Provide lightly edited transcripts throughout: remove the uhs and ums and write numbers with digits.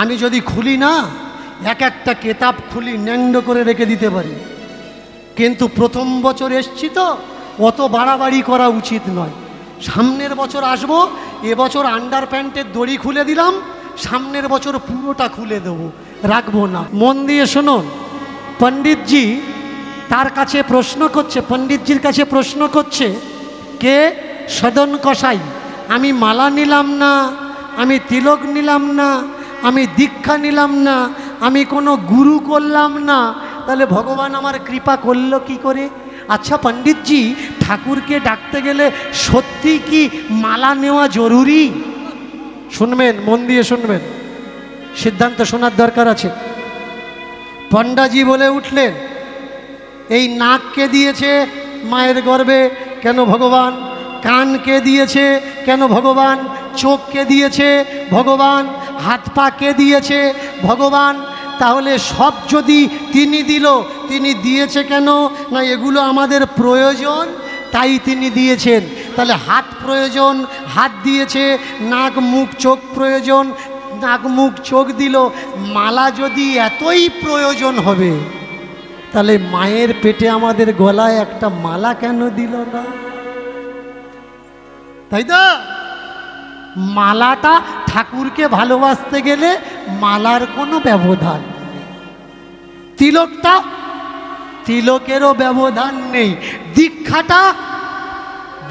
আমি যদি খুলি না, এক একটা কেতাব খুলি ন্যাংড করে রেখে দিতে পারি, কিন্তু প্রথম বছর এসছি তো অত বাড়াবাড়ি করা উচিত নয়। সামনের বছর আসবো, এবছর আন্ডার প্যান্টের দড়ি খুলে দিলাম, সামনের বছর পুরোটা খুলে দেবো, রাখবো না। মন দিয়ে শুনুন, পণ্ডিতজি তার কাছে প্রশ্ন করছে, পণ্ডিতজির কাছে প্রশ্ন করছে কে? সদন কসাই। আমি মালা নিলাম না, আমি তিলক নিলাম না, আমি দীক্ষা নিলাম না, আমি কোনো গুরু করলাম না, তাহলে ভগবান আমার কৃপা করলো কি করে? আচ্ছা পণ্ডিতজি, ঠাকুরকে ডাকতে গেলে সত্যি কি মালা নেওয়া জরুরি? শুনবেন, মন দিয়ে শুনবেন, সিদ্ধান্ত শোনার দরকার আছে। পণ্ডাজি বলে উঠলেন, এই নাক কে দিয়েছে মায়ের গর্ভে? কেন ভগবান? কান কে দিয়েছে? কেন ভগবান? চোখ কে দিয়েছে? ভগবান। হাত পা কে দিয়েছে? ভগবান। তাহলে সব যদি তিনি দিল, তিনি দিয়েছে কেন? না এগুলো আমাদের প্রয়োজন তাই তিনি দিয়েছেন। তাহলে হাত প্রয়োজন, হাত দিয়েছে। নাক মুখ চোখ প্রয়োজন, নাক মুখ চোখ দিল। মালা যদি এতই প্রয়োজন হবে, তাহলে মায়ের পেটে আমাদের গলায় একটা মালা কেন দিল না? তাই তো? মালাটা ঠাকুরকে ভালোবাসতে গেলে মালার কোনো ব্যবধান নেই, তিলকটা তিলকেরও ব্যবধান নেই, দীক্ষাটা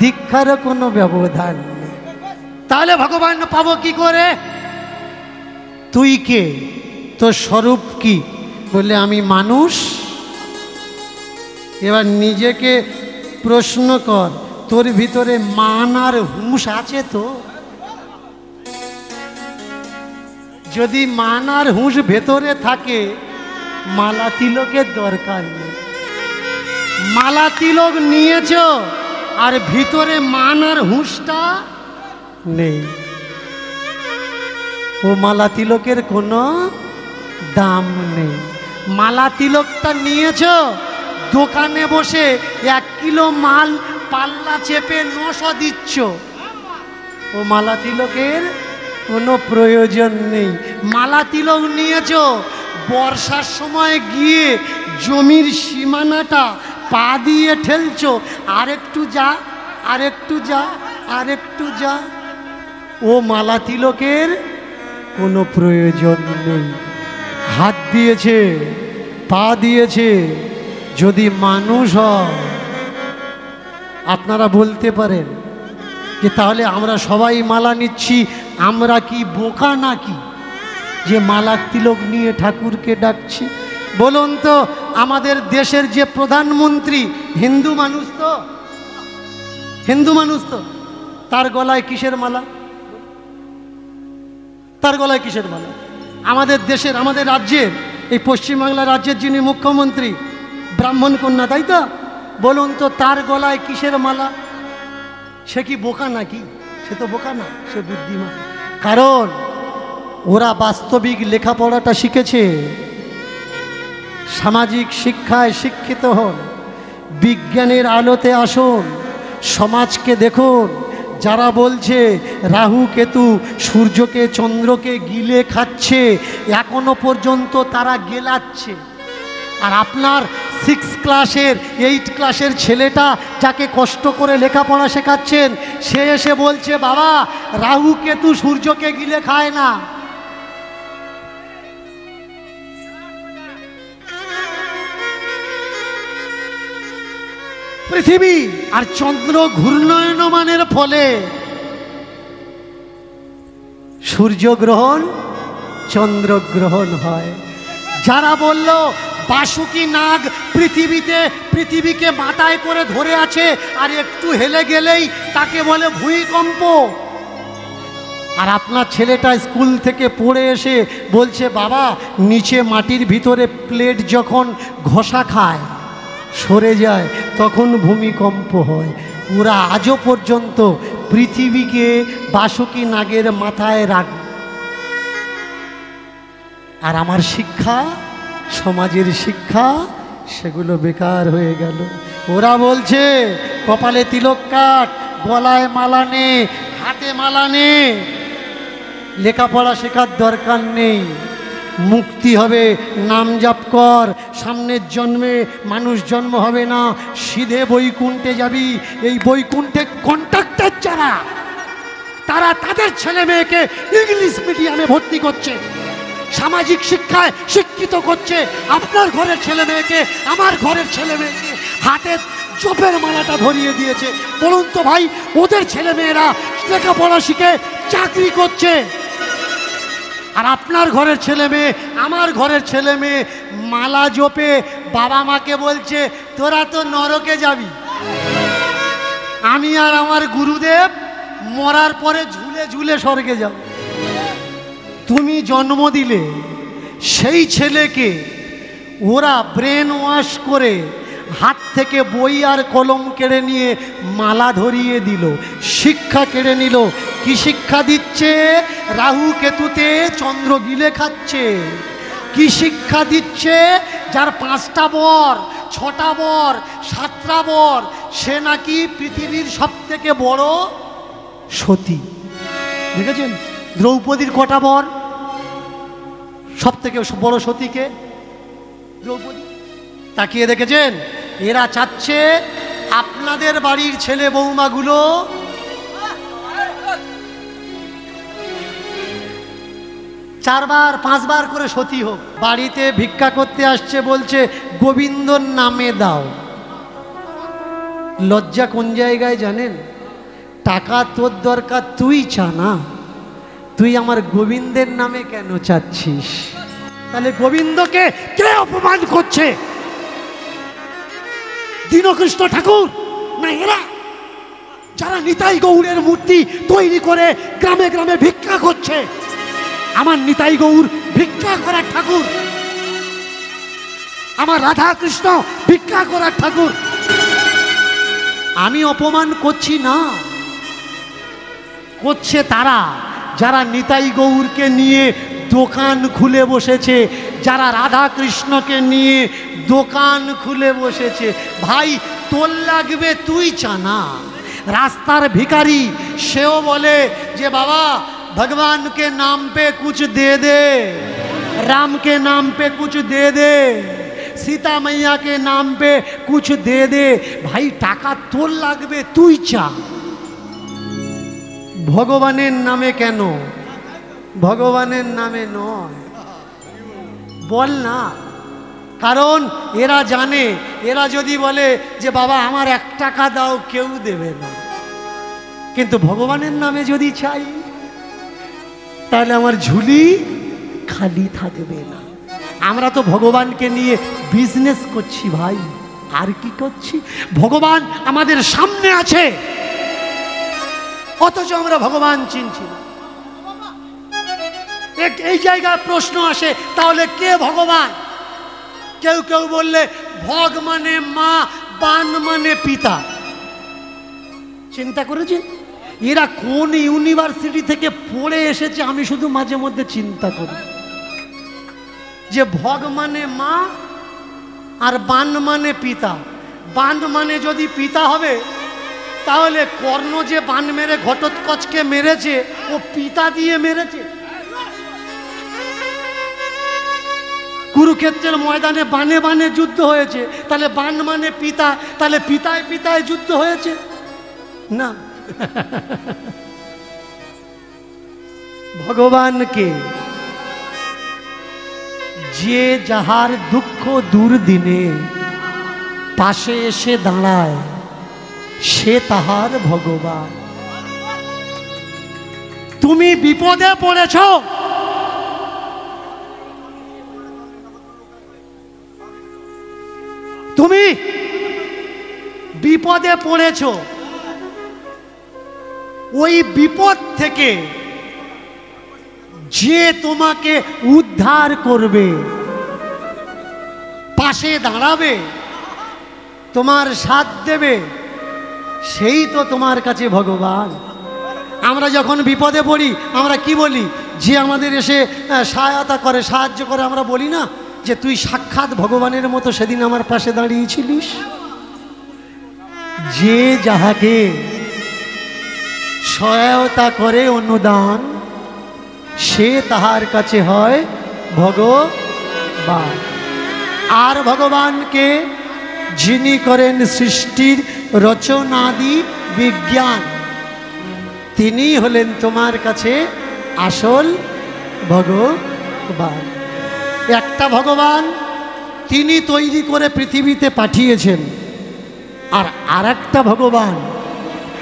দীক্ষারও কোনো ব্যবধান নেই। তাহলে ভগবান পাবো কি করে? তুই কে? তোর স্বরূপ কি? বলে আমি মানুষ। এবার নিজেকে প্রশ্ন কর, তোর ভিতরে মান আর হুঁশ আছে তো? যদি মান আর হুঁশ ভেতরে থাকে, মালা তিলকের দরকার নেই। মালা তিলক নিয়েছ আর ভিতরে মান আর হুঁশটা নেই, ও মালা তিলকের কোনো দাম নেই। মালা তিলকটা নিয়েছ, দোকানে বসে 1 কিলো মাল পাল্লা চেপে 900 দিচ্ছ, ও মালা তিলকের কোনো প্রয়োজন নেই। মালা তিলক নিয়েছ, বর্ষার সময় গিয়ে জমির সীমানাটা পা দিয়ে ঠেলছ, আরেকটু যা, আরেকটু যা, আরেকটু যা, ও মালা তিলকের কোনো প্রয়োজন নেই। হাত দিয়েছে, পা দিয়েছে, যদি মানুষ হয়। আপনারা বলতে পারেন যে তাহলে আমরা সবাই মালা নিচ্ছি, আমরা কি বোকা নাকি যে মালা তিলক নিয়ে ঠাকুরকে ডাকছি? বলুন তো, আমাদের দেশের যে প্রধানমন্ত্রী হিন্দু মানুষ তো, হিন্দু মানুষ তো, তার গলায় কিসের মালা? তার গলায় কিসের মালা? আমাদের দেশের, আমাদের রাজ্যের, এই পশ্চিমবাংলা রাজ্যের যিনি মুখ্যমন্ত্রী, ব্রাহ্মণ কন্যা, তাই তো? বলুন তো তার গলায় কিসের মালা? সে কি বোকা নাকি? সে তো বোকা না, সে বুদ্ধিমান। কারণ ওরা বাস্তবিক লেখাপড়াটা শিখেছে, সামাজিক শিক্ষায় শিক্ষিত হন, বিজ্ঞানের আলোতে আসুন, সমাজকে দেখুন। যারা বলছে রাহু কেতু সূর্যকে চন্দ্রকে গিলে খাচ্ছে, এখনো পর্যন্ত তারা গেলাচ্ছে। আর আপনার 6 ক্লাসের 8 ক্লাসের ছেলেটা যাকে কষ্ট করে লেখাপড়া শেখাচ্ছেন, সে এসে বলছে বাবা রাহু কেতু সূর্যকে গিলে খায় না। পৃথিবী আর চন্দ্র ঘূর্ণয়মানের ফলে সূর্যগ্রহণ চন্দ্রগ্রহণ হয়। যারা বলল বাসুকি নাগ পৃথিবীকে মাথায় করে ধরে আছে আর একটু হেলে গেলেই তাকে বলে ভূমিকম্প, আর আপনার ছেলেটা স্কুল থেকে পড়ে এসে বলছে বাবা নিচে মাটির ভিতরে প্লেট যখন ঘষা খায় সরে যায় তখন ভূমিকম্প হয়। ওরা আজও পর্যন্ত পৃথিবীকে বাসুকি নাগের মাথায় রাখে। আর আমার শিক্ষা, সমাজের শিক্ষা, সেগুলো বেকার হয়ে গেল। ওরা বলছে কপালে তিলক কাট, গলায় মালা নে, হাতে মালা নে, লেখাপড়া শেখার দরকার নেই, মুক্তি হবে, নাম জাপ কর, সামনের জন্মে মানুষ জন্ম হবে না, সিধে বৈকুণ্ঠে যাবি। এই বৈকুণ্ঠে কন্ট্রাক্টর যারা, তারা তাদের ছেলে মেয়েকে ইংলিশ মিডিয়ামে ভর্তি করছে, সামাজিক শিক্ষায় শিক্ষিত করছে। আপনার ঘরের ছেলে মেয়েকে, আমার ঘরের ছেলে মেয়েকে হাতে চোপের মালাটা ধরিয়ে দিয়েছে। বলুন তো ভাই, ওদের ছেলে মেয়েরা লেখাপড়া শিখে চাকরি করছে, আর আপনার ঘরের ছেলে মেয়ে, আমার ঘরের ছেলে মেয়ে মালা জপে বাবা মাকে বলছে তোরা তো নরকে যাবি, আমি আর আমার গুরুদেব মরার পরে ঝুলে ঝুলে স্বর্গে যাব। তুমি জন্ম দিলে সেই ছেলেকে ওরা ব্রেন ওয়াশ করে হাত থেকে বই আর কলম কেড়ে নিয়ে মালা ধরিয়ে দিল, শিক্ষা কেড়ে নিল। কি শিক্ষা দিচ্ছে? রাহু কেতুতে চন্দ্র গিলে খাচ্ছে। কি শিক্ষা দিচ্ছে? যার 5টা বর, 6টা বর, 7টা বর, সে নাকি পৃথিবীর সব থেকে বড় সতী। দেখেছেন দ্রৌপদীর কটা বর? সব থেকে বড় সতীকে দ্রৌপদী। তাকিয়ে দেখেছেন? এরা চাচ্ছে আপনাদের বাড়ির ছেলে বৌমাগুলো চারবার 5 বার করে সতী হোক। বাড়িতে ভিক্ষা করতে আসছে, বলছে গোবিন্দর নামে দাও। লজ্জা কোন জায়গায় জানেন? টাকা তোর দরকার, তুই চা না, তুই আমার গোবিন্দের নামে কেন চাচ্ছিস? তাহলে গোবিন্দকে কে অপমান করছে? দীনকৃষ্ণ ঠাকুর না এরা, যারা নিতাই গৌরের মূর্তি তৈরি করে গ্রামে গ্রামে ভিক্ষা করছে? আমার নিতাই গৌর ভিক্ষা করার ঠাকুর, আমার রাধা কৃষ্ণ ভিক্ষা করার ঠাকুর। আমি অপমান করছি না, করছে তারা যারা নিতাই গৌরকে নিয়ে দোকান খুলে বসেছে, যারা রাধা কৃষ্ণকে নিয়ে দোকান খুলে বসেছে। ভাই তোর লাগবে, তুই চানা। রাস্তার ভিখারি সেও বলে যে বাবা भगवान के नाम पे कुछ दे दे, राम के नाम पे कुछ दे दे, सीता मैया के नाम पे कुछ दे दे। भाई टाका तोर लागबे, तुई चा। भगवानेर नामे केन? भगवानेर नामे नय, बोल ना। कारण एरा जाने, एरा यदि बोले जे बाबा आमार 1 टाका दाओ, केउ देबे ना। किन्तु भगवानेर नामे यदि चाই তাহলে আমার ঝুলি খালি থাকবে না। আমরা তো ভগবানকে নিয়ে বিজনেস করছি ভাই, আর কি করছি? ভগবান আমাদের সামনে আছে, অথচ আমরা ভগবান চিনছি না। এই জায়গায় প্রশ্ন আসে, তাহলে কে ভগবান? কেউ কেউ বললে ভগ মানে মা, বান মানে পিতা। চিন্তা করেছেন এরা কোন ইউনিভার্সিটি থেকে পড়ে এসেছে? আমি শুধু মাঝে মধ্যে চিন্তা করি যে ভগ মানে মা আর বান মানে পিতা। বান মানে যদি পিতা হবে, তাহলে কর্ণ যে বান মেরে ঘটোৎকচকে মেরেছে, ও পিতা দিয়ে মেরেছে। কুরুক্ষেত্রের ময়দানে বানে বানে যুদ্ধ হয়েছে, তাহলে বান মানে পিতা, তাহলে পিতায় পিতায় যুদ্ধ হয়েছে না। ভগবানকে যে যাহার দুঃখ দুর্দিনে পাশে এসে দাঁড়ায়, সে তাহার ভগবান। তুমি বিপদে পড়েছ, তুমি বিপদে পড়েছ, ওই বিপদ থেকে যে তোমাকে উদ্ধার করবে, পাশে দাঁড়াবে, তোমার সাথ দেবে, সেই তো তোমার কাছে ভগবান। আমরা যখন বিপদে পড়ি আমরা কি বলি? যে আমাদের এসে সহায়তা করে, সাহায্য করে, আমরা বলি না যে তুই সাক্ষাৎ ভগবানের মতো সেদিন আমার পাশে দাঁড়িয়েছিলিস। যে যাহাকে সহায়তা করে অনুদান, সে তাহার কাছে হয় ভগবান। আর ভগবানকে যিনি করেন সৃষ্টির রচনাদি বিজ্ঞান, তিনি হলেন তোমার কাছে আসল ভগবান। একটা ভগবান তিনি তৈরি করে পৃথিবীতে পাঠিয়েছেন, আর আরেকটা ভগবান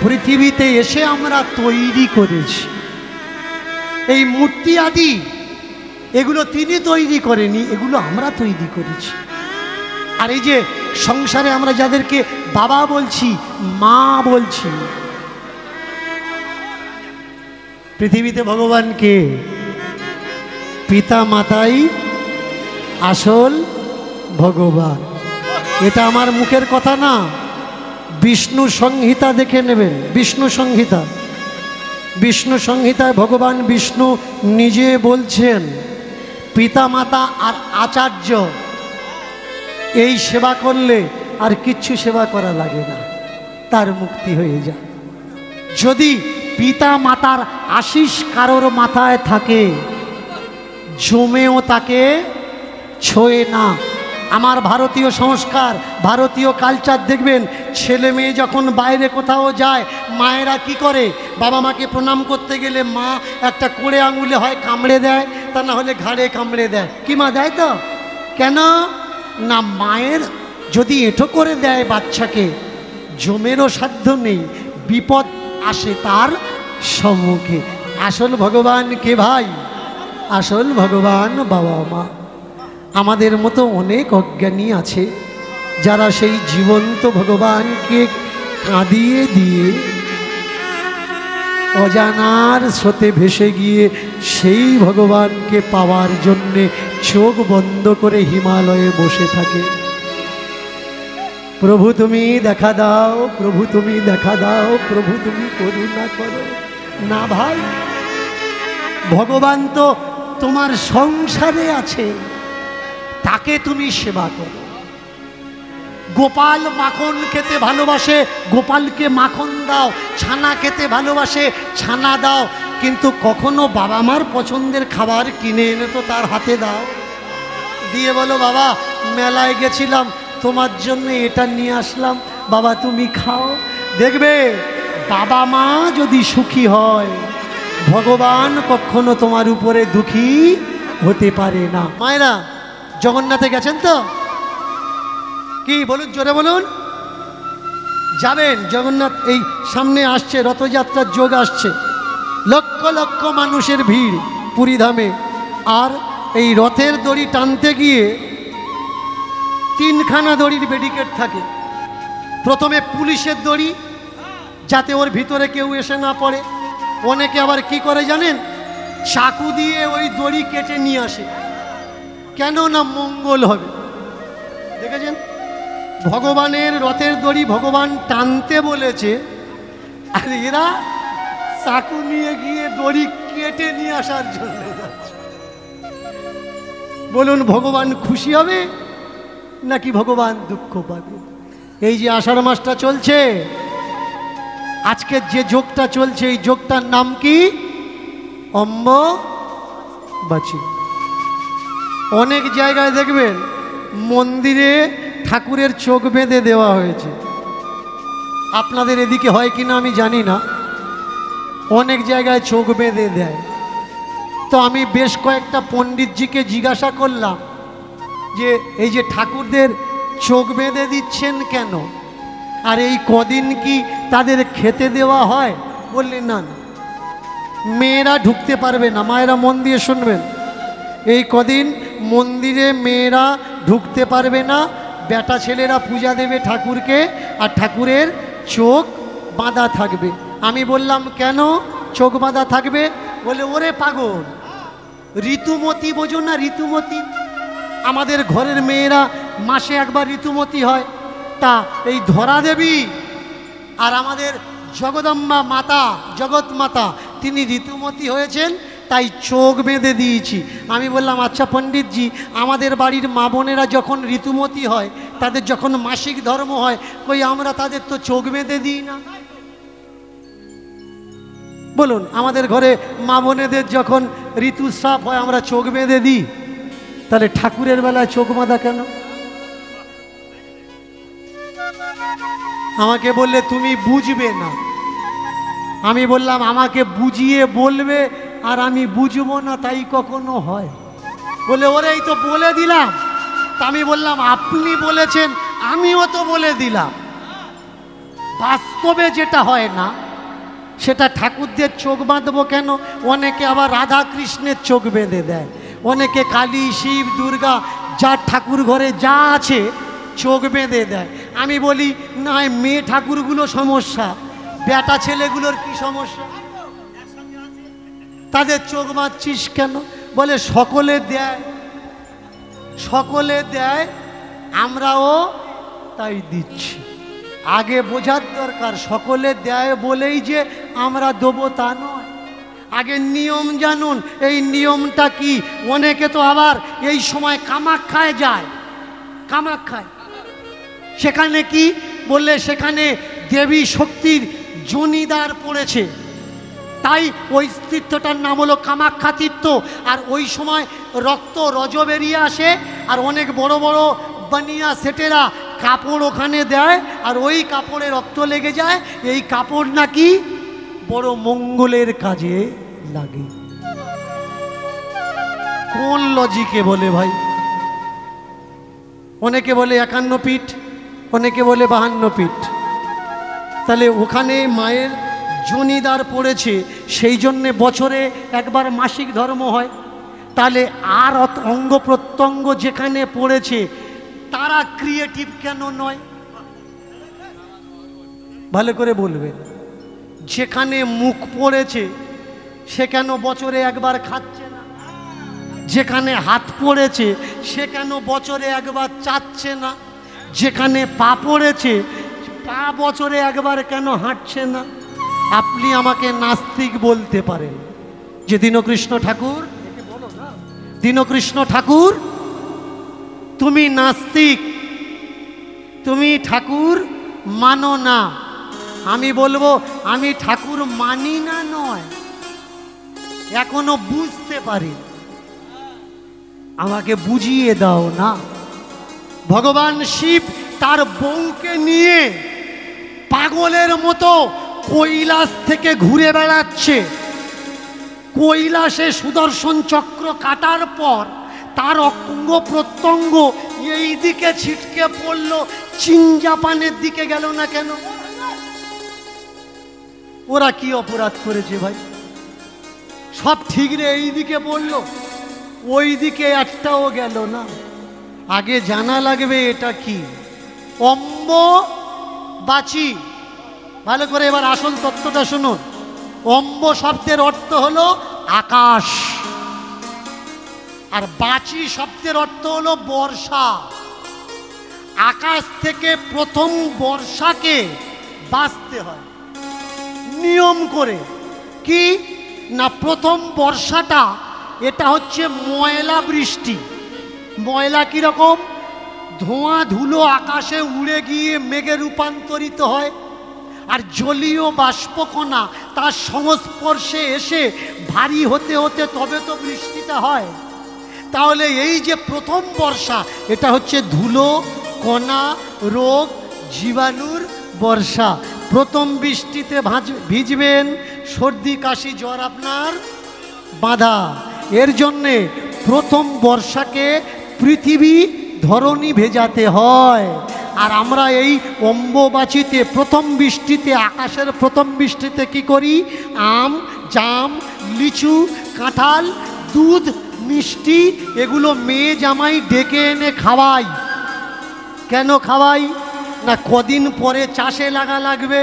পৃথিবীতে এসে আমরা তৈরি করেছি। এই মূর্তি আদি এগুলো তিনি তৈরি করেনি, এগুলো আমরা তৈরি করেছি। আর এই যে সংসারে আমরা যাদেরকে বাবা বলছি, মা বলছি, পৃথিবীতে ভগবানকে পিতা মাতাই আসল ভগবান। এটা আমার মুখের কথা না, বিষ্ণু সংহিতা দেখে নেবেন। বিষ্ণু সংহিতা, বিষ্ণু সংহিতায় ভগবান বিষ্ণু নিজে বলছেন পিতা মাতা আর আচার্য এই সেবা করলে আর কিচ্ছু সেবা করা লাগে না, তার মুক্তি হয়ে যায়। যদি পিতা মাতার আশিস কারোর মাথায় থাকে, জমেও তাকে ছোঁয়ে না। আমার ভারতীয় সংস্কার, ভারতীয় কালচার দেখবেন, ছেলে মেয়ে যখন বাইরে কোথাও যায়, মায়েরা কি করে, বাবা মাকে প্রণাম করতে গেলে মা একটা কোড়ে আঙুলে হয় কামড়ে দেয়, তা না হলে ঘাড়ে কামড়ে দেয়। কি মা দেয় তো? কেন না, মায়ের যদি এঁটো করে দেয় বাচ্চাকে, জমেরও সাধ্য নেই, বিপদ আসে তার সম্মুখে। আসল ভগবান কে ভাই? আসল ভগবান বাবা মা। আমাদের মতো অনেক অজ্ঞানী আছে যারা সেই জীবন্ত ভগবানকে কাঁদিয়ে দিয়ে অজানার স্রোতে ভেসে গিয়ে সেই ভগবানকে পাওয়ার জন্যে চোখ বন্ধ করে হিমালয়ে বসে থাকে। প্রভু তুমি দেখা দাও, প্রভু তুমি দেখা দাও, প্রভু তুমি করুণা করো। না ভাই, ভগবান তো তোমার সংসারে আছে, তাকে তুমি সেবা করো। গোপাল মাখন খেতে ভালোবাসে, গোপালকে মাখন দাও। ছানা খেতে ভালোবাসে, ছানা দাও। কিন্তু কখনো বাবা মার পছন্দের খাবার কিনে এনে তো তার হাতে দাও, দিয়ে বলো বাবা মেলায় গেছিলাম, তোমার জন্য এটা নিয়ে আসলাম, বাবা তুমি খাও। দেখবে বাবা মা যদি সুখী হয়, ভগবান কখনো তোমার উপরে দুঃখী হতে পারে না। মায়েরা জগন্নাথে গেছেন তো? কি বলুন, জোরে বলুন। যাবেন জগন্নাথ, এই সামনে আসছে রথযাত্রার যোগ আসছে, লক্ষ লক্ষ মানুষের ভিড় পুরীধামে। আর এই রথের দড়ি টানতে গিয়ে তিনখানা দড়ির ব্যারিকেড থাকে। প্রথমে পুলিশের দড়ি, যাতে ওর ভিতরে কেউ এসে না পড়ে। অনেকে আবার কি করে জানেন, চাকু দিয়ে ওই দড়ি কেটে নিয়ে আসে, কেন না মঙ্গল হবে। দেখেছেন, ভগবানের রথের দড়ি ভগবান টানতে বলেছে, আর এরা চাকু নিয়ে গিয়ে দড়ি কেটে নিয়ে আসার জন্য যাচ্ছে। বলুন ভগবান খুশি হবে নাকি ভগবান দুঃখ পাবে? এই যে আষাঢ় মাসটা চলছে, আজকের যে যোগটা চলছে, এই যোগটার নাম কি? অম্বুবাচী। অনেক জায়গায় দেখবেন মন্দিরে ঠাকুরের চোখ বেঁধে দেওয়া হয়েছে। আপনাদের এদিকে হয় কিনা আমি জানি না, অনেক জায়গায় চোখ বেঁধে দেয়। তো আমি বেশ কয়েকটা পণ্ডিতজিকে জিজ্ঞাসা করলাম যে এই যে ঠাকুরদের চোখ বেঁধে দিচ্ছেন কেন, আর এই কদিন কি তাদের খেতে দেওয়া হয়? বললেন না না, মেয়েরা ঢুকতে পারবে না। মায়েরা মন দিয়ে শুনবেন, এই কদিন মন্দিরে মেয়েরা ঢুকতে পারবে না, বেটা ছেলেরা পূজা দেবে ঠাকুরকে, আর ঠাকুরের চোখ বাঁধা থাকবে। আমি বললাম কেন চোখ বাঁধা থাকবে? বলে ওরে পাগল, ঋতুমতি বোঝো না? ঋতুমতি আমাদের ঘরের মেয়েরা মাসে একবার ঋতুমতি হয়। তা এই ধরা দেবী আর আমাদের জগদম্বা মাতা, জগৎ মাতা, তিনি ঋতুমতি হয়েছেন, তাই চোখ বেঁধে দিয়েছি। আমি বললাম আচ্ছা পণ্ডিতজি, আমাদের বাড়ির মা বোনেরা যখন ঋতুমতি হয়, তাদের যখন মাসিক ধর্ম হয়, কই আমরা তাদের তো চোখ বেঁধে দিই না। বলুন, আমাদের ঘরে মা বোনেদের যখন ঋতুস্রাব হয় আমরা চোখ বেঁধে দিই, তাহলে ঠাকুরের বেলায় চোখ বাঁধা কেন? আমাকে বললে তুমি বুঝবে না। আমি বললাম আমাকে বুঝিয়ে বলবে আর আমি বুঝবো না, তাই কখনো হয়? বলে ওরে এই তো বলে দিলাম। তা আমি বললাম আপনি বলেছেন, আমিও তো বলে দিলাম। বাস্তবে যেটা হয় না সেটা ঠাকুরদের চোখ বাঁধবো কেন? অনেকে আবার রাধা কৃষ্ণের চোখ বেঁধে দেয়, অনেকে কালী শিব দুর্গা যার ঠাকুর ঘরে যা আছে চোখ বেঁধে দেয়। আমি বলি না, মেয়ে ঠাকুরগুলো সমস্যা, বেটা ছেলেগুলোর কি সমস্যা? তাদের চোখ বাঁধছিস কেন? বলে সকলে দেয়, সকলে দেয়, আমরাও তাই দিচ্ছি। আগে বোঝার দরকার, সকলে দেয় বলেই যে আমরা দেবো তা নয়। আগে নিয়ম জানুন, এই নিয়মটা কি। অনেকে তো আবার এই সময় কামাখ্যায় যায়, কামাখ্যায় সেখানে কি বললে, সেখানে দেবী শক্তির জনিদার পড়েছে, তাই ওই তীর্থটার নাম হলো কামাখ্যা তীর্থ। আর ওই সময় রক্ত রজ বেরিয়ে আসে, আর অনেক বড় বড় বানিয়া সেটেরা কাপড় ওখানে দেয়, আর ওই কাপড়ে রক্ত লেগে যায়। এই কাপড় নাকি বড় মঙ্গলের কাজে লাগে। কোন লজিকে বলে ভাই? অনেকে বলে 51 ফিট, অনেকে বলে 52 ফিট। তাহলে ওখানে মায়ের জনিদার পড়েছে, সেই জন্যে বছরে একবার মাসিক ধর্ম হয়। তাহলে আর অঙ্গ প্রত্যঙ্গ যেখানে পড়েছে তারা ক্রিয়েটিভ কেন নয়? ভালো করে বলবেন। যেখানে মুখ পড়েছে সে কেন বছরে একবার খাচ্ছে না? যেখানে হাত পড়েছে সে কেন বছরে একবার চাচ্ছে না? যেখানে পা পড়েছে পা বছরে একবার কেন হাঁটছে না? আপনি আমাকে নাস্তিক বলতে পারেন যে দীনকৃষ্ণ ঠাকুর, দীনকৃষ্ণ ঠাকুর তুমি নাস্তিক, তুমি ঠাকুর মানো না। আমি বলবো আমি ঠাকুর মানি না নয়, এখনো বুঝতে পারি, আমাকে বুঝিয়ে দাও না। ভগবান শিব তার বউকে নিয়ে পাগলের মতো কৈলাস থেকে ঘুরে বেড়াচ্ছে। কৈলাসে সুদর্শন চক্র কাটার পর তার অঙ্গ প্রত্যঙ্গ এই দিকে ছিটকে পড়ল, চীন জাপানের দিকে গেল না কেন? ওরা কি অপরাধ করেছে ভাই? সব ঠিক রে, এই দিকে পড়ল, ওই দিকে একটাও গেল না। আগে জানা লাগবে এটা কি অম্বুবাচী। ভালো করে এবার আসল তত্ত্বটা শুনুন। অম্ব শব্দের অর্থ হলো আকাশ, আর বাচী শব্দের অর্থ হলো বর্ষা। আকাশ থেকে প্রথম বর্ষাকে বাঁচতে হয় নিয়ম করে। কি না, প্রথম বর্ষাটা এটা হচ্ছে ময়লা বৃষ্টি। ময়লা কীরকম? ধোঁয়া ধুলো আকাশে উড়ে গিয়ে মেঘে রূপান্তরিত হয়, আর জলীয় বাষ্পকণা তার সংস্পর্শে এসে ভারী হতে হতে তবে তো বৃষ্টিটা হয়। তাহলে এই যে প্রথম বর্ষা, এটা হচ্ছে ধুলো কণা রোগ জীবাণুর বর্ষা। প্রথম বৃষ্টিতে ভিজবেন, সর্দি কাশি জ্বর আপনার বাঁধা। এর জন্যে প্রথম বর্ষাকে পৃথিবী ধরণী ভেজাতে হয়। আর আমরা এই অম্বুবাচীতে প্রথম বৃষ্টিতে, আকাশের প্রথম বৃষ্টিতে কি করি? আম জাম লিচু কাঁঠাল দুধ মিষ্টি এগুলো মেয়ে জামাই ডেকে এনে খাওয়াই। কেন খাওয়াই না, কদিন পরে চাষে লাগা লাগবে।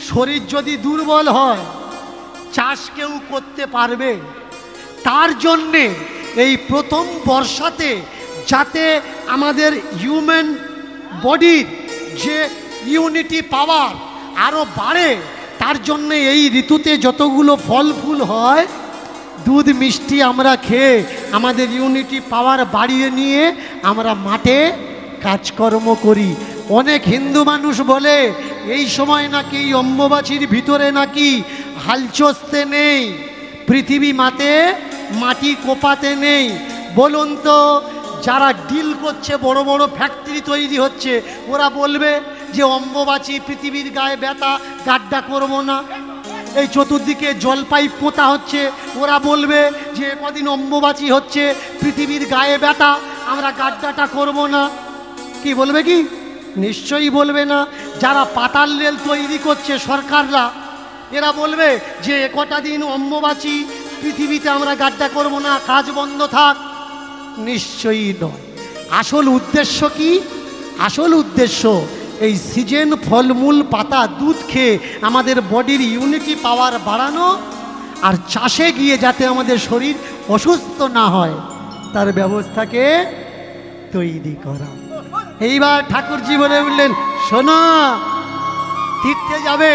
শরীর যদি দুর্বল হয় চাষ কেউ করতে পারবে? তার জন্যে এই প্রথম বর্ষাতে যাতে আমাদের হিউম্যান বডির যে ইউনিটি পাওয়ার আরও বাড়ে, তার জন্যে এই ঋতুতে যতগুলো ফল ফুল হয় দুধ মিষ্টি আমরা খেয়ে আমাদের ইউনিটি পাওয়ার বাড়িয়ে নিয়ে আমরা মাঠে কাজকর্ম করি। অনেক হিন্দু মানুষ বলে এই সময় নাকি অম্বুবাচীর ভিতরে নাকি হালচস্তে নেই, পৃথিবী মাতে মাটি কোপাতে নেই। বলুন তো, যারা ডিল করছে, বড় বড় ফ্যাক্টরি তৈরি হচ্ছে, ওরা বলবে যে অম্বুবাচী পৃথিবীর গায়ে ব্যথা, গাড্ডা করব না। এই চতুর্দিকে জলপাই পোঁতা হচ্ছে, ওরা বলবে যে কদিন অম্বুবাচী হচ্ছে, পৃথিবীর গায়ে ব্যথা, আমরা গাড্ডাটা করব না। কি বলবে? কি নিশ্চয়ই বলবে না। যারা পাতাল রেল তৈরি করছে সরকাররা, এরা বলবে যে কটা দিন অম্বুবাচী, পৃথিবীতে আমরা গাড্ডা করব না, কাজ বন্ধ থাক। নিশ্চয়ই নয়। আসল উদ্দেশ্য কি? আসল উদ্দেশ্য এই সিজন, ফলমূল, পাতা, দুধ খেয়ে আমাদের বডির ইমিউনিটি পাওয়ার বাড়ানো, আর চাষে গিয়ে যাতে আমাদের শরীর অসুস্থ না হয় তার ব্যবস্থাকে তৈরি করা। এইবার ঠাকুরজি বলে উঠলেন, শোনো, তীর্থে যাবে,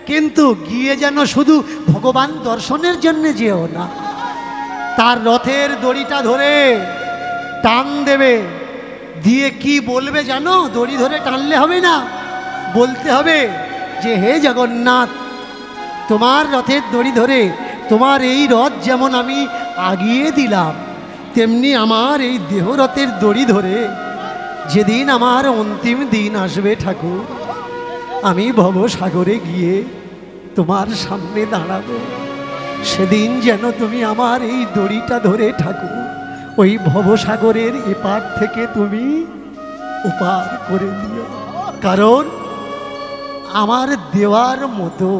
কিন্তু গিয়ে যেন শুধু ভগবান দর্শনের জন্য যেও না। তার রথের দড়িটা ধরে টান দেবে, দিয়ে কি বলবে জানো? দড়ি ধরে টানলে হবে না, বলতে হবে যে হে জগন্নাথ, তোমার রথের দড়ি ধরে, তোমার এই রথ যেমন আমি আগিয়ে দিলাম, তেমনি আমার এই দেহরথের দড়ি ধরে যেদিন আমার অন্তিম দিন আসবে ঠাকুর, আমি ভবসাগরে গিয়ে তোমার সামনে দাঁড়াবো, সেদিন যেন তুমি আমার এই দড়িটা ধরে ঠাকুর ওই ভবসাগরের এপার থেকে তুমি ওপার করে দিও, কারণ আমার দেওয়ার মতো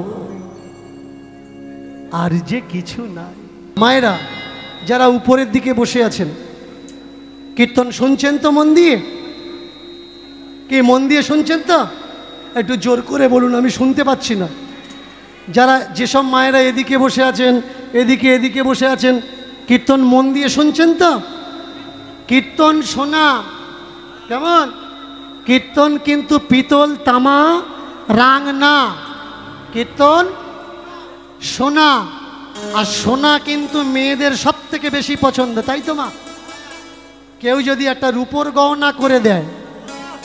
আর যে কিছু নাই। মায়েরা যারা উপরের দিকে বসে আছেন, কীর্তন শুনছেন তো মন দিয়ে? কি মন দিয়ে শুনছেন তো? একটু জোর করে বলুন, আমি শুনতে পাচ্ছি না। যারা, যেসব মায়েরা এদিকে বসে আছেন, এদিকে বসে আছেন, কীর্তন মন দিয়ে শুনছেন তো? কীর্তন শোনা কেমন? কীর্তন কিন্তু পিতল, তামা, রাং না, কীর্তন শোনা। আর শোনা কিন্তু মেয়েদের সব থেকে বেশি পছন্দ, তাই তো মা? কেউ যদি একটা রূপোর গহনা করে দেয়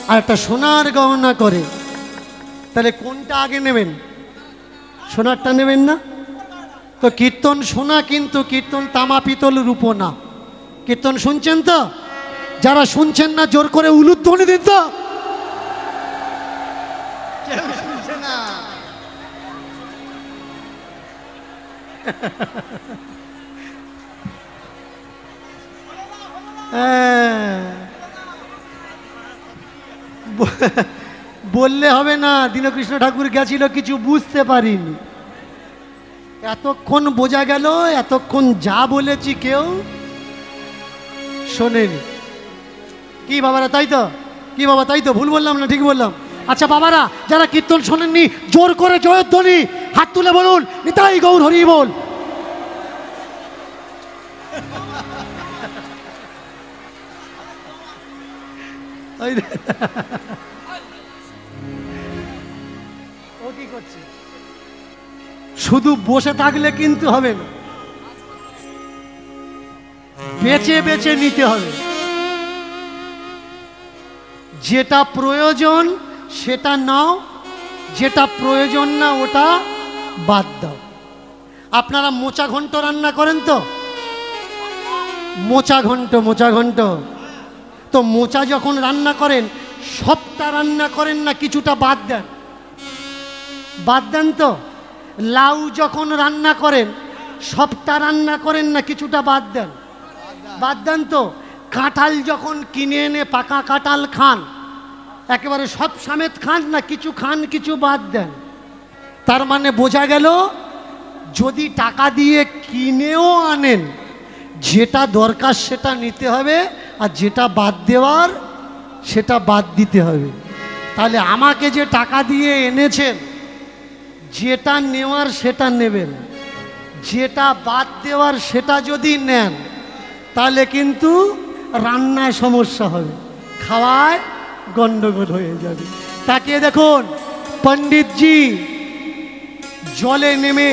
আর একটা সোনার গহনা করে, তাহলে কোনটা আগে নেবেন? সোনারটা নেবেন না? তো কীর্তন শোনা, কিন্তু কীর্তন তামা, পিতল, রূপো না। কীর্তন শুনছেন তো? যারা শুনছেন না জোর করে উলুধ্বনি দিন তো। কেউ শুনছে না। বললে হবে না, দীনকৃষ্ণ ঠাকুর গেছিল, কিছু বুঝতে পারিনি। এতক্ষণ বোঝা গেল, এতক্ষণ যা বলেছি কেউ শোনেনি। কি বাবারা, তাই তো? কি বাবা, তাই তো? ভুল বললাম না? ঠিক বললাম? আচ্ছা বাবারা, যারা কীর্তন শোনেননি, জোর করে জয়ধ্বনি হাত তুলে বলুন, নিতাই গৌর হরি বল। ও কি করছে? শুধু বসে থাকলে কিন্তু হবে না, বেছে বেছে নিতে হবে। যেটা প্রয়োজন সেটা নাও, যেটা প্রয়োজন না ওটা বাদ দাও। আপনারা মোচা ঘন্ট রান্না করেন তো? মোচা ঘন্ট তো মোচা যখন রান্না করেন, সবটা রান্না করেন না, কিছুটা বাদ দেন? বাদ দেন তো? লাউ যখন রান্না করেন, সবটা রান্না করেন না, কিছুটা বাদ দেন? বাদ দেন তো? কাঁঠাল যখন কিনে এনে পাকা কাঁঠাল খান, একেবারে সব সমেত খান না, কিছু খান, কিছু বাদ দেন? তার মানে বোঝা গেল, যদি টাকা দিয়ে কিনেও আনেন, যেটা দরকার সেটা নিতে হবে, আর যেটা বাদ দেওয়ার সেটা বাদ দিতে হবে। তাহলে আমাকে যে টাকা দিয়ে এনেছেন, যেটা নেওয়ার সেটা নেবেন, যেটা বাদ দেওয়ার সেটা যদি নেন, তাহলে কিন্তু রান্নায় সমস্যা হবে, খাওয়ায় গন্ডগোল হয়ে যাবে। তাকে দেখুন, পণ্ডিতজি জলে নেমে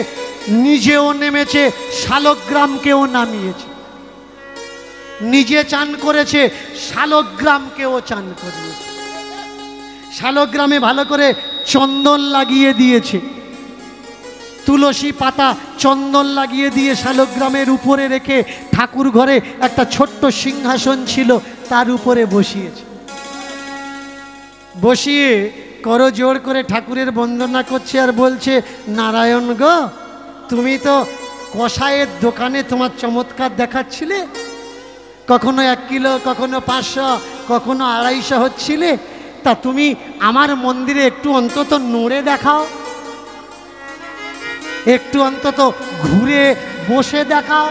নিজেও নেমেছে, শালগ্রামকেও নামিয়েছে, নিজে চান করেছে, শালগ্রামকেও চান করিয়েছে। শালগ্রামে ভালো করে চন্দন লাগিয়ে দিয়েছে, তুলসী পাতা চন্দন লাগিয়ে দিয়ে শালগ্রামের উপরে রেখে ঠাকুর ঘরে একটা ছোট্ট সিংহাসন ছিল, তার উপরে বসিয়েছে। বসিয়ে করজোড় করে ঠাকুরের বন্দনা করছে আর বলছে, নারায়ণ গো, তুমি তো কষায়ের দোকানে তোমার চমৎকার দেখাচ্ছিলে, কখনো 1 কিলো, কখনো 500, কখনো 250 হচ্ছিলে, তা তুমি আমার মন্দিরে একটু অন্তত নড়ে দেখাও, একটু অন্তত ঘুরে বসে দেখাও,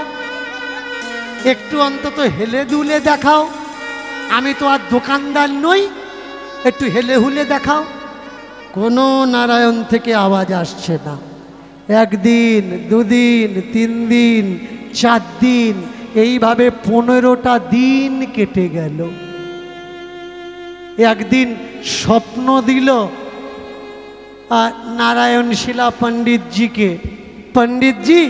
একটু অন্তত হেলে দুলে দেখাও। আমি তো আর দোকানদার নই, একটু হেলে হুলে দেখাও। কোনো নারায়ণ থেকে আওয়াজ আসছে না। 1 দিন, 2 দিন, 3 দিন, 4 দিন, এইভাবে 15টা দিন কেটে গেল। একদিন স্বপ্ন দিল নারায়ণ শিলা পণ্ডিতজিকে, পণ্ডিতজি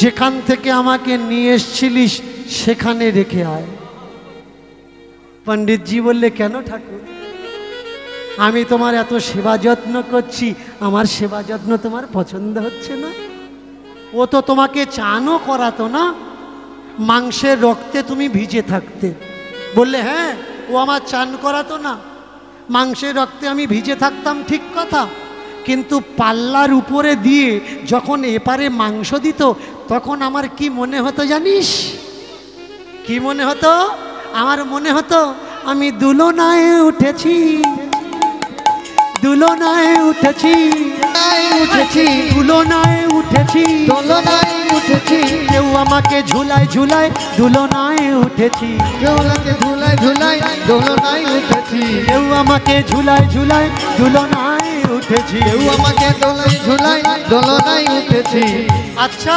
যেখান থেকে আমাকে নিয়ে এসছিলিস সেখানে রেখে আয়। পণ্ডিতজি বললে, কেন ঠাকুর? আমি তোমার এত সেবা যত্ন করছি, আমার সেবা যত্ন তোমার পছন্দ হচ্ছে না? ও তো তোমাকে চানও করাতো না, মাংসের রক্তে তুমি ভিজে থাকতে। বললে, হ্যাঁ, ও আমার চান করাতো না, মাংসের রক্তে আমি ভিজে থাকতাম, ঠিক কথা, কিন্তু পাল্লার উপরে দিয়ে যখন এপারে মাংস দিত তখন আমার কি মনে হতো জানিস? কি মনে হতো? আমার মনে হতো আমি দুলনায় উঠেছি, দুলনায় উঠেছি, উঠেছি, দুলনায় উঠেছি, দোলনায় উঠেছি, কেউ আমাকে ঝুলায় ঝুলায় দুলনায় উঠেছি, কেউ আমাকে ঝুলায় ঝুলায় দোলনায় উঠেছি, কেউ আমাকে ঝুলায় ঝুলায় দুলনায় উঠেছি, কেউ আমাকে দোলায় ঝুলায় দোলনায় উঠেছি। আচ্ছা,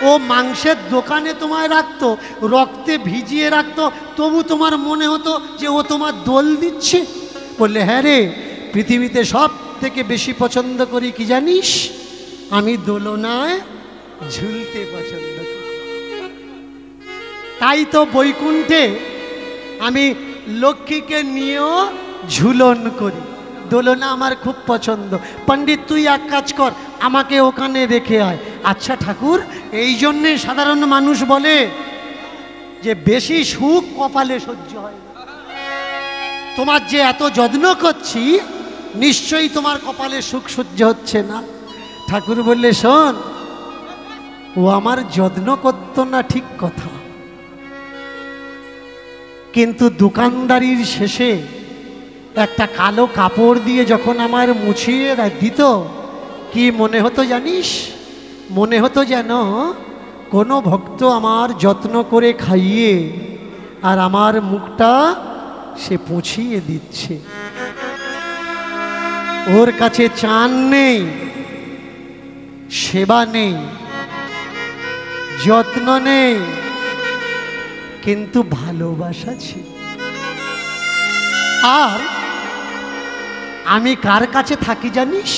ও মাংসের দোকানে তোমায় রাখতো, রক্তে ভিজিয়ে রাখতো, তবু তোমার মনে হতো যে ও তোমার দোল দিচ্ছে? বললে, হ্যাঁ রে, পৃথিবীতে সব থেকে বেশি পছন্দ করি কি জানিস? আমি দোলনায় ঝুলতে পছন্দ করি। তাই তো বৈকুণ্ঠে আমি লক্ষ্মীকে নিয়েও ঝুলন করি, দোলনা আমার খুব পছন্দ। পণ্ডিত, তুই এক কাজ কর, আমাকে ওখানে রেখে আয়। আচ্ছা ঠাকুর, এই জন্যে সাধারণ মানুষ বলে যে বেশি সুখ কপালে সহ্য হয় না। তোমার যে এত যত্ন করছি, নিশ্চয়ই তোমার কপালে সুখ সহ্য হচ্ছে না। ঠাকুর বললে, শোন, ও আমার যত্ন করতো না ঠিক কথা, কিন্তু দোকানদারির শেষে একটা কালো কাপড় দিয়ে যখন আমার মুছিয়ে দিত, কি মনে হতো জানিস? মনে হতো যেন কোনো ভক্ত আমার যত্ন করে খাইয়ে আর আমার মুখটা সে পুছিয়ে দিচ্ছে। ওর কাছে চান নেই, সেবা নেই, যত্ন নেই, কিন্তু ভালোবাসা ছিল। আর আমি কার কাছে থাকি জানিস?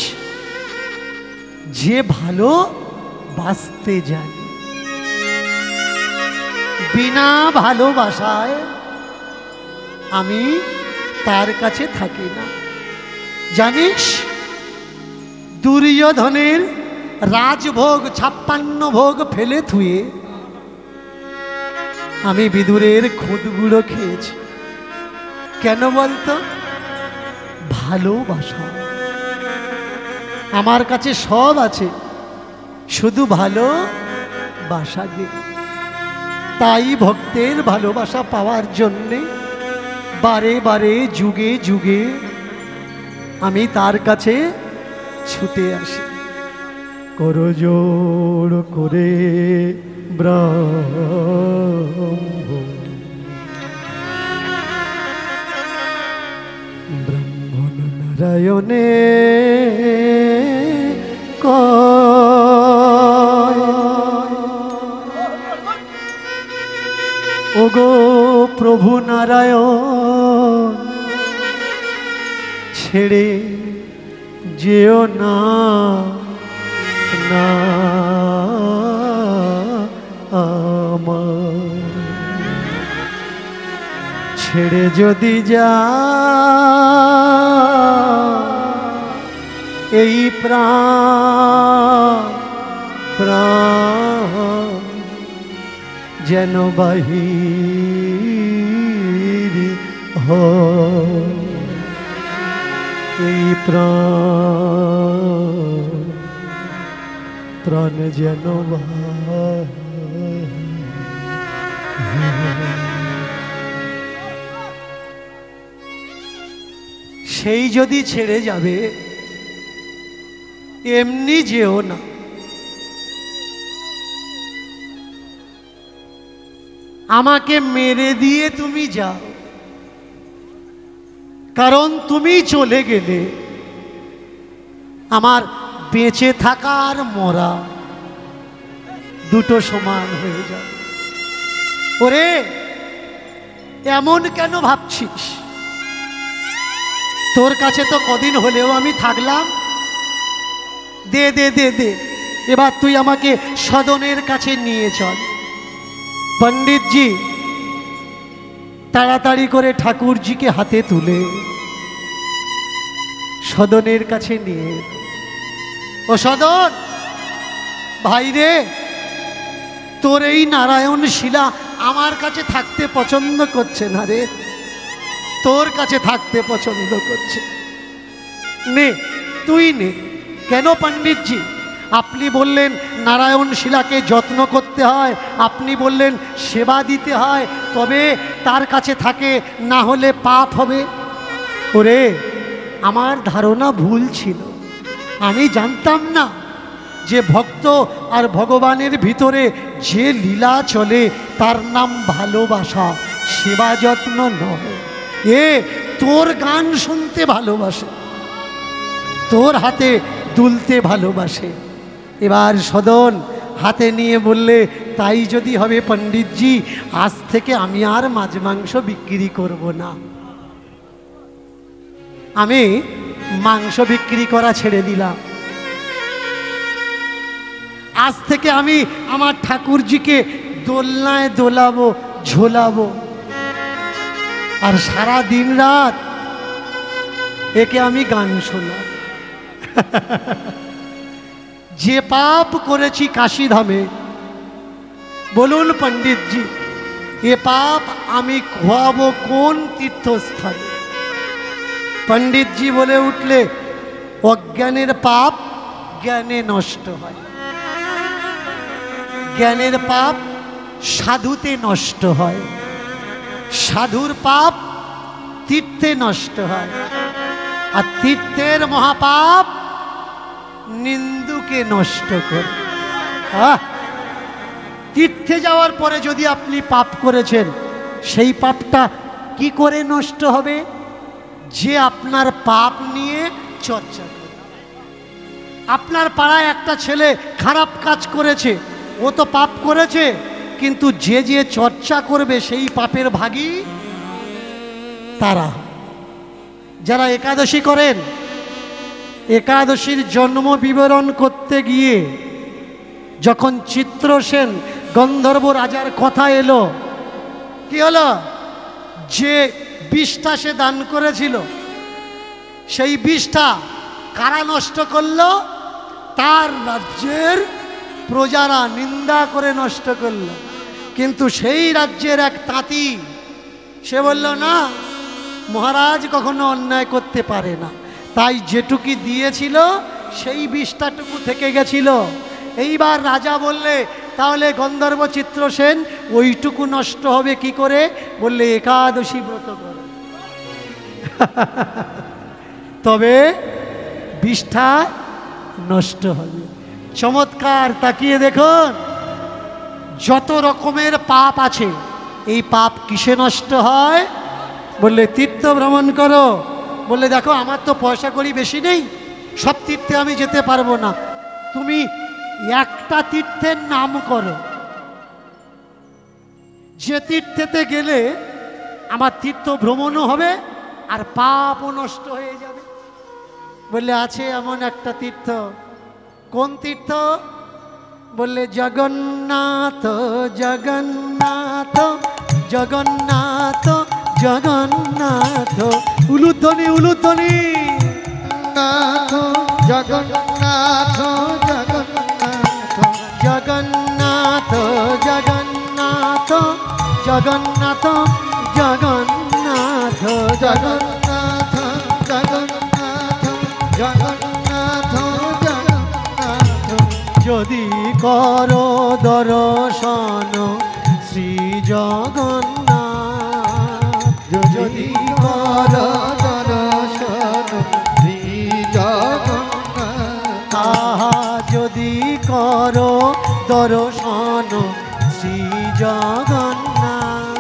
যে ভালো বাসতে জানে। বিনা ভালোবাসায় আমি তার কাছে থাকি না। জানিস, দুর্যোধনের রাজভোগ 56 ভোগ ফেলে থুয়ে আমি বিদুরের খুদগুলো খেয়েছি। কেন বলতো? ভালোবাসা। আমার কাছে সব আছে, শুধু ভালোবাসা নেই। তাই ভক্তের ভালোবাসা পাওয়ার জন্যে বারে বারে যুগে যুগে আমি তার কাছে ছুটে আসি। করজোড় করে ব্রাহ্মণ নারায়ণে ওগো প্রভু নারায়ণ, ছেড়ে যেও না না আমার, ছেড়ে যদি যা এই প্রাণ প্রাণ যেন বাহির হয়, এই প্রাণ প্রাণ যেন বাহির। সেই যদি ছেড়ে যাবে এমনি যেও না, আমাকে মেরে দিয়ে তুমি যাও, কারণ তুমি চলে গেলে আমার বেঁচে থাকা আর মরা দুটো সমান হয়ে যাবে। ওরে এমন কেন ভাবছিস? তোর কাছে তো কদিন হলেও আমি থাকলাম। দে দে দে দে, এবার তুই আমাকে সদনের কাছে নিয়ে চল। পণ্ডিতজি তাড়াতাড়ি করে ঠাকুরজিকে হাতে তুলে সদনের কাছে নিয়ে, ও সদন ভাই রে, তোর এই নারায়ণ শিলা আমার কাছে থাকতে পছন্দ করছে না রে, তোর কাছে থাকতে পছন্দ করছে। নে তুই নে। কেন পণ্ডিতজি? আপনি বললেন নারায়ণ শিলাকে যত্ন করতে হয়, আপনি বললেন সেবা দিতে হয়, তবে তার কাছে থাকে, না হলে পাপ হবে। ওরে আমার ধারণা ভুল ছিল, আমি জানতাম না যে ভক্ত আর ভগবানের ভিতরে যে লীলা চলে তার নাম ভালোবাসা, সেবা যত্ন নয়। এ তোর গান শুনতে ভালোবাসে, তোর হাতে দুলতে ভালোবাসে। এবার সদন হাতে নিয়ে বললে, তাই যদি হবে পণ্ডিতজি, আজ থেকে আমি আর মাছ মাংস বিক্রি করব না। আমি মাংস বিক্রি করা ছেড়ে দিলাম। আজ থেকে আমি আমার ঠাকুরজিকে দোলনায় দোলাবো, ঝোলাবো, আর সারা দিন রাত একে আমি গান শোনাব। যে পাপ করেছি কাশীধামে, বলুন পণ্ডিতজি, এ পাপ আমি খোয়াবো কোন তীর্থস্থানে? পণ্ডিতজি বলে উঠলে, অজ্ঞানের পাপ জ্ঞানে নষ্ট হয়, জ্ঞানের পাপ সাধুতে নষ্ট হয়, সাধুর পাপ তীর্থে নষ্ট হয়, আর তীর্থের মহাপাপ নিন্দুকে নষ্ট করে। তীর্থে যাওয়ার পরে যদি আপনি পাপ করেছেন, সেই পাপটা কি করে নষ্ট হবে? যে আপনার পাপ নিয়ে চর্চা করে। আপনার পাড়ায় একটা ছেলে খারাপ কাজ করেছে, ও তো পাপ করেছে, কিন্তু যে যে চর্চা করবে সেই পাপের ভাগী তারা। যারা একাদশী করেন, একাদশীর জন্ম বিবরণ করতে গিয়ে যখন চিত্রসেন গন্ধর্ব রাজার কথা এলো, কি হলো? যে বিষটা সে দান করেছিল, সেই বিষটা কারা নষ্ট করলো? তার রাজ্যের প্রজারা নিন্দা করে নষ্ট করলো। কিন্তু সেই রাজ্যের এক তাঁতি, সে বলল, না, মহারাজ কখনো অন্যায় করতে পারে না, তাই যেটুকু দিয়েছিল সেই বিষটাটুকু থেকে গেছিল। এইবার রাজা বললে, তাহলে গন্ধর্ব চিত্রসেন ওইটুকু নষ্ট হবে কি করে? বললে, একাদশী ব্রত করে তবে বিষটা নষ্ট হবে। চমৎকার, তাকিয়ে দেখুন, যত রকমের পাপ আছে, এই পাপ কিসে নষ্ট হয়? বললে, তীর্থ ভ্রমণ করো। বললে, দেখো আমার তো পয়সা কড়ি বেশি নেই, সব তীর্থে আমি যেতে পারবো না, তুমি একটা তীর্থের নাম করো, যে তীর্থেতে গেলে আমার তীর্থ ভ্রমণও হবে আর পাপও নষ্ট হয়ে যাবে। বললে, আছে এমন একটা তীর্থ। কোন তীর্থ? বললে, জগন্নাথ জগন্নাথ জগন্নাথ জগন্নাথ। উলুধ্বনি উলুধ্বনি। নাথ জগন্নাথ জগন্নাথ জগন্নাথ জগন্নাথ জগন্নাথ জগন্নাথ জগন্নাথ জগন্নাথ জগন্নাথ যদি করো দর্শন শ্রী জগন্নাথ যদি কর দর্শন শ্রী জগন্নাথ আহা যদি করো দর্শন শ্রী জগন্নাথ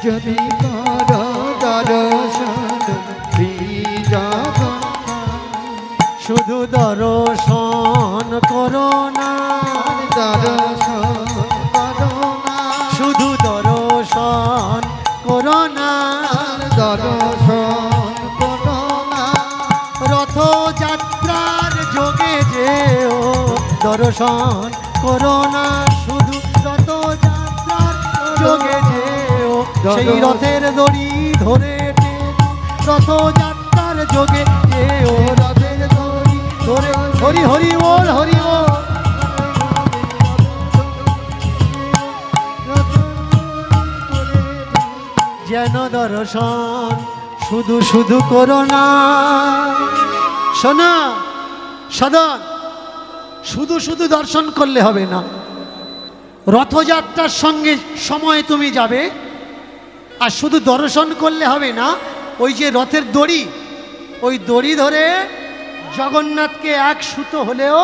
যদি কর দর্শন শ্রী জগন্নাথ শুধু দর্শন করো না দর্শন করো না শুধু দর্শন করো না দর্শন করো না রথযাত্রার যোগে যেও দর্শন করো না শুধু রথযাত্রার যোগে যেও সেই রথের দড়ি ধরে রথযাত্রার যোগে যেও রথের দড়ি ধরে হরি হরি বল হরি বল যেন দর্শন শুধু শুধু করো না শোনা সদন শুধু শুধু দর্শন করলে হবে না রথযাত্রার সঙ্গে সময় তুমি যাবে আর শুধু দর্শন করলে হবে না ওই যে রথের দড়ি ওই দড়ি ধরে জগন্নাথকে এক সুতো হলেও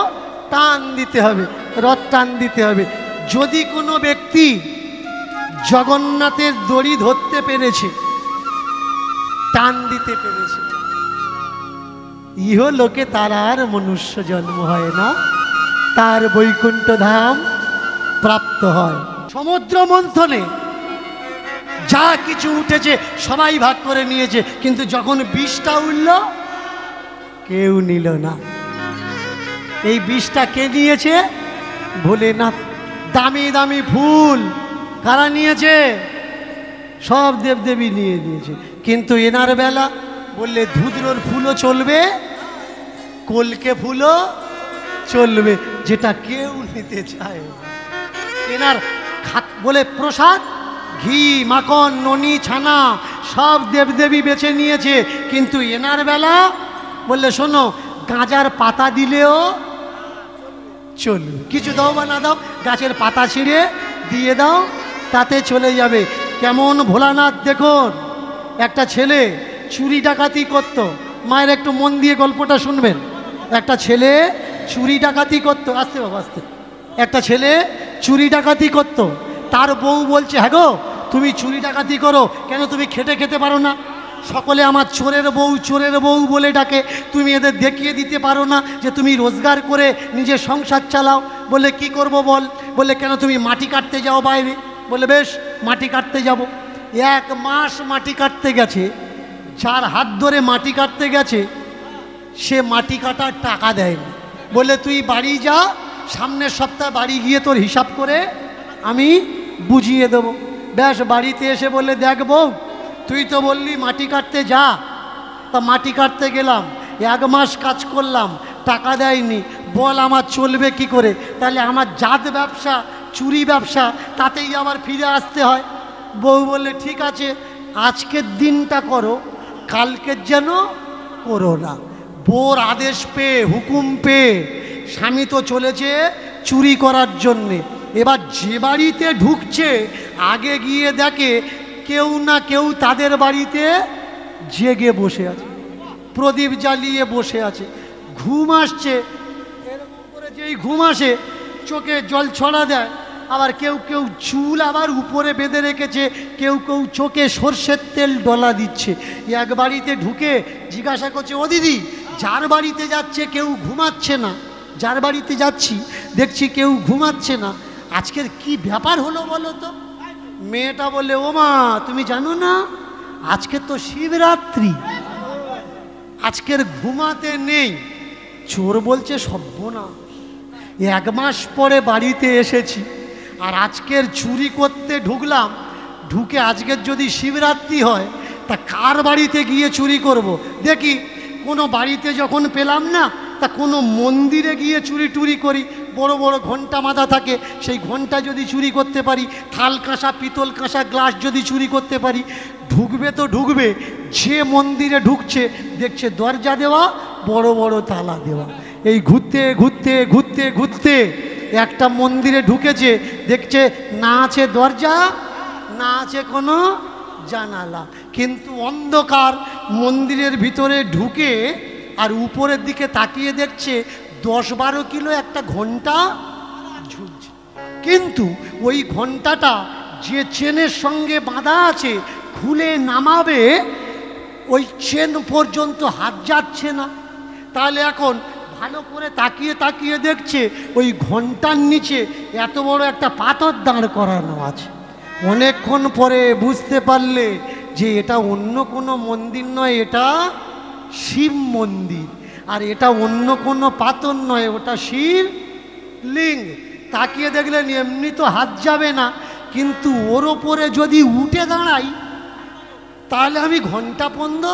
টান দিতে হবে রথ টান দিতে হবে যদি কোনো ব্যক্তি জগন্নাথের দড়ি ধরতে পেরেছে টান দিতে পেরেছে ইহলোকে তার আর মনুষ্য জন্ম হয় না তার বৈকুণ্ঠ ধাম প্রাপ্ত হয় সমুদ্র মন্থনে যা কিছু উঠেছে সবাই ভাগ করে নিয়েছে কিন্তু যখন বিষটা উঠল কেউ নিল না এই বিষটা কে নিয়েছে ভোলেনাথ দামি দামি ফুল কারা নিয়েছে সব দেবদেবী নিয়ে নিয়েছে কিন্তু এনার বেলা বললে ধুদ্রর ফুলও চলবে কলকে ফুলও চলবে যেটা কেউ নিতে চায় এনার বলে প্রসাদ ঘি মাখন ননি ছানা সব দেবদেবী বেছে নিয়েছে কিন্তু এনার বেলা বললে শোনো গাঁজার পাতা দিলেও চলবে কিছু দাও বা না দাও গাছের পাতা ছিঁড়ে দিয়ে দাও তাতে চলে যাবে কেমন ভোলানাথ দেখুন একটা ছেলে চুরি ডাকাতি করতো মায়ের একটু মন দিয়ে গল্পটা শুনবেন একটা ছেলে চুরি ডাকাতি করতো আস্তে বাবা আস্তে একটা ছেলে চুরি ডাকাতি করতো তার বউ বলছে হ্যাঁ গো তুমি চুরি ডাকাতি করো কেন তুমি খেটে খেতে পারো না সকলে আমার চোরের বউ বলে ডাকে তুমি এদের দেখিয়ে দিতে পারো না যে তুমি রোজগার করে নিজের সংসার চালাও বলে কি করব বল বলে কেন তুমি মাটি কাটতে যাও বাইরে বলে বেশ মাটি কাটতে যাব 1 মাস মাটি কাটতে গেছে যার হাত ধরে মাটি কাটতে গেছে সে মাটি কাটার টাকা দেয়নি বলে তুই বাড়ি যা সামনের সপ্তাহে বাড়ি গিয়ে তোর হিসাব করে আমি বুঝিয়ে দেবো ব্যাস বাড়িতে এসে বলে দেখ বউ তুই তো বললি মাটি কাটতে যা তা মাটি কাটতে গেলাম 1 মাস কাজ করলাম টাকা দেয়নি বল আমার চলবে কি করে তাহলে আমার জাত ব্যবসা চুরি ব্যবসা তাতেই আবার ফিরে আসতে হয় বউ বললে ঠিক আছে আজকের দিনটা করো কালকের যেন করো না বউর আদেশ পেয়ে হুকুম পেয়ে স্বামী তো চলেছে চুরি করার জন্যে এবার যে বাড়িতে ঢুকছে আগে গিয়ে দেখে কেউ না কেউ তাদের বাড়িতে জেগে বসে আছে প্রদীপ জ্বালিয়ে বসে আছে ঘুম আসছে এরকম করে যেই ঘুম আসে চোখে জল ছড়া দেয় আবার কেউ কেউ চুল আবার উপরে বেঁধে রেখেছে কেউ কেউ চোখে সর্ষের তেল ডলা দিচ্ছে এক বাড়িতে ঢুকে জিজ্ঞাসা করছে ও দিদি যার বাড়িতে যাচ্ছে কেউ ঘুমাচ্ছে না যার বাড়িতে যাচ্ছি দেখছি কেউ ঘুমাচ্ছে না আজকের কি ব্যাপার হলো বলো তো মেয়েটা বলে ও মা তুমি জানো না আজকে তো শিবরাত্রি আজকের ঘুমাতে নেই চোর বলছে সর্বনাশ 1 মাস পরে বাড়িতে এসেছি আর আজকের চুরি করতে ঢুকলাম ঢুকে আজকের যদি শিবরাত্রি হয় তা কার বাড়িতে গিয়ে চুরি করব। দেখি কোনো বাড়িতে যখন পেলাম না, তা কোনো মন্দিরে গিয়ে চুরি টুরি করি। বড় বড় ঘন্টা মাথা থাকে, সেই ঘন্টা যদি চুরি করতে পারি, থাল কাঁসা পিতল কাঁসা গ্লাস যদি চুরি করতে পারি, ঢুকবে তো ঢুকবে। যে মন্দিরে ঢুকছে দেখছে দরজা দেওয়া, বড় বড় তালা দেওয়া। এই ঘুরতে ঘুরতে ঘুরতে ঘুরতে একটা মন্দিরে ঢুকেছে, দেখছে না আছে দরজা, না আছে কোনো জানালা, কিন্তু অন্ধকার। মন্দিরের ভিতরে ঢুকে আর উপরের দিকে তাকিয়ে দেখছে 10-12 কিলো একটা ঘন্টা ঝুলছে, কিন্তু ওই ঘন্টাটা যে চেনের সঙ্গে বাঁধা আছে, খুলে নামাবে ওই চেন পর্যন্ত হাত যাচ্ছে না। তাহলে এখন ভালো করে তাকিয়ে তাকিয়ে দেখছে ওই ঘন্টার নিচে এত বড় একটা পাথর দাঁড় করানো আছে। অনেকক্ষণ পরে বুঝতে পারলে যে এটা অন্য কোনো মন্দির নয়, এটা শিব মন্দির। আর এটা অন্য কোনো পাথর নয়, ওটা শিবলিঙ্গ। তাকিয়ে দেখলেন এমনি তো হাত যাবে না, কিন্তু ওর ওপরে যদি উঠে দাঁড়াই তাহলে আমি ঘন্টা পর্যন্ত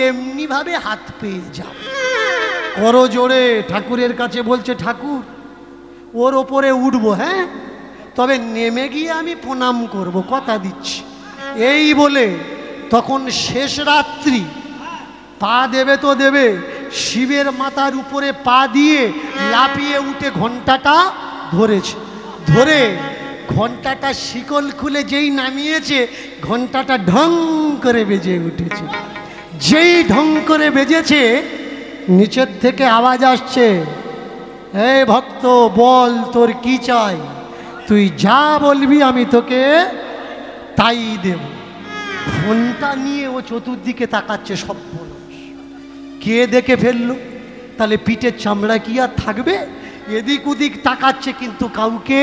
এমনিভাবে হাত পেয়ে যাব। করো জোরে ঠাকুরের কাছে, বলছে ঠাকুর ওর ওপরে উঠবো, হ্যাঁ, তবে নেমে গিয়ে আমি প্রণাম করব, কথা দিচ্ছি। এই বলে তখন শেষ রাত্রি, পা দেবে তো দেবে, শিবের মাথার উপরে পা দিয়ে লাফিয়ে উঠে ঘন্টাটা ধরেছে। ধরে ঘন্টাটা শিকল খুলে যেই নামিয়েছে, ঘন্টাটা ঢং করে বেজে উঠেছে। যেই ঢং করে বেজেছে, নিচের থেকে আওয়াজ আসছে, হে ভক্ত বল তোর কি চাই, তুই যা বলবি আমি তোকে তাই দেব। ঘন্টা নিয়ে ও চতুর্দিকে তাকাচ্ছে, সব কে দেখে ফেললো? তাহলে পিঠের চামড়া কি আর থাকবে? এদিক ওদিক তাকাচ্ছে কিন্তু কাউকে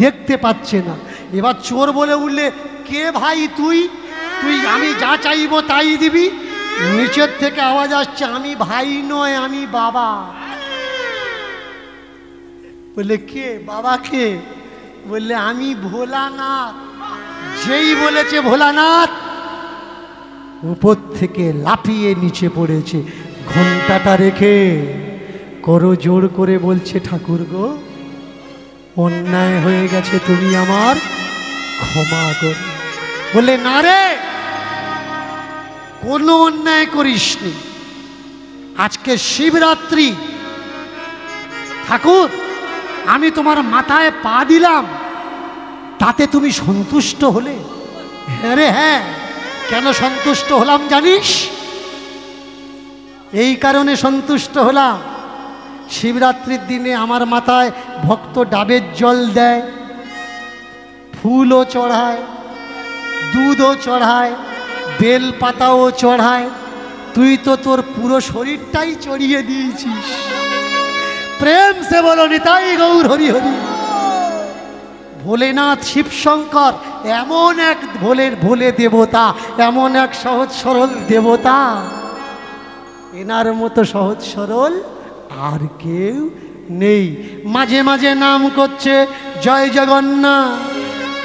দেখতে পাচ্ছে না। এবার চোর বলে উঠলে, কে ভাই তুই? তুই আমি যা চাইবো তাই দিবি? নিচের থেকে আওয়াজ আসছে, আমি ভাই নয়, আমি বাবা। বললে কে? বাবা কে? বললে আমি ভোলানাথ। যেই বলেছে ভোলানাথ, উপর থেকে লাফিয়ে নিচে পড়েছে, ঘন্টাটা রেখে করো জোর করে বলছে, ঠাকুর গো অন্যায় হয়ে গেছে, তুমি আমার ক্ষমা করো। বলে না রে, কোনো অন্যায় করিসনি, আজকে শিবরাত্রি, ঠাকুর আমি তোমার মাথায় পা দিলাম, তাতে তুমি সন্তুষ্ট হলে? হ্যাঁ রে হ্যাঁ। কেন সন্তুষ্ট হলাম জানিস? এই কারণে সন্তুষ্ট হলাম, শিবরাত্রির দিনে আমার মাথায় ভক্ত ডাবের জল দেয়, ফুলও চড়ায়, দুধও চড়ায়, বেল পাতাও চড়ায়। তুই তো তোর পুরো শরীরটাই চড়িয়ে দিয়েছিস। প্রেম সে বলো নিতাই গৌর হরি হরি। ভোলেনাথ শিবশঙ্কর এমন এক ভোলে দেবতা, এমন এক সহজ সরল দেবতা, এনার মতো সহজ সরল আর কেউ নেই। মাঝে মাঝে নাম করছে জয় জগন্নাথ,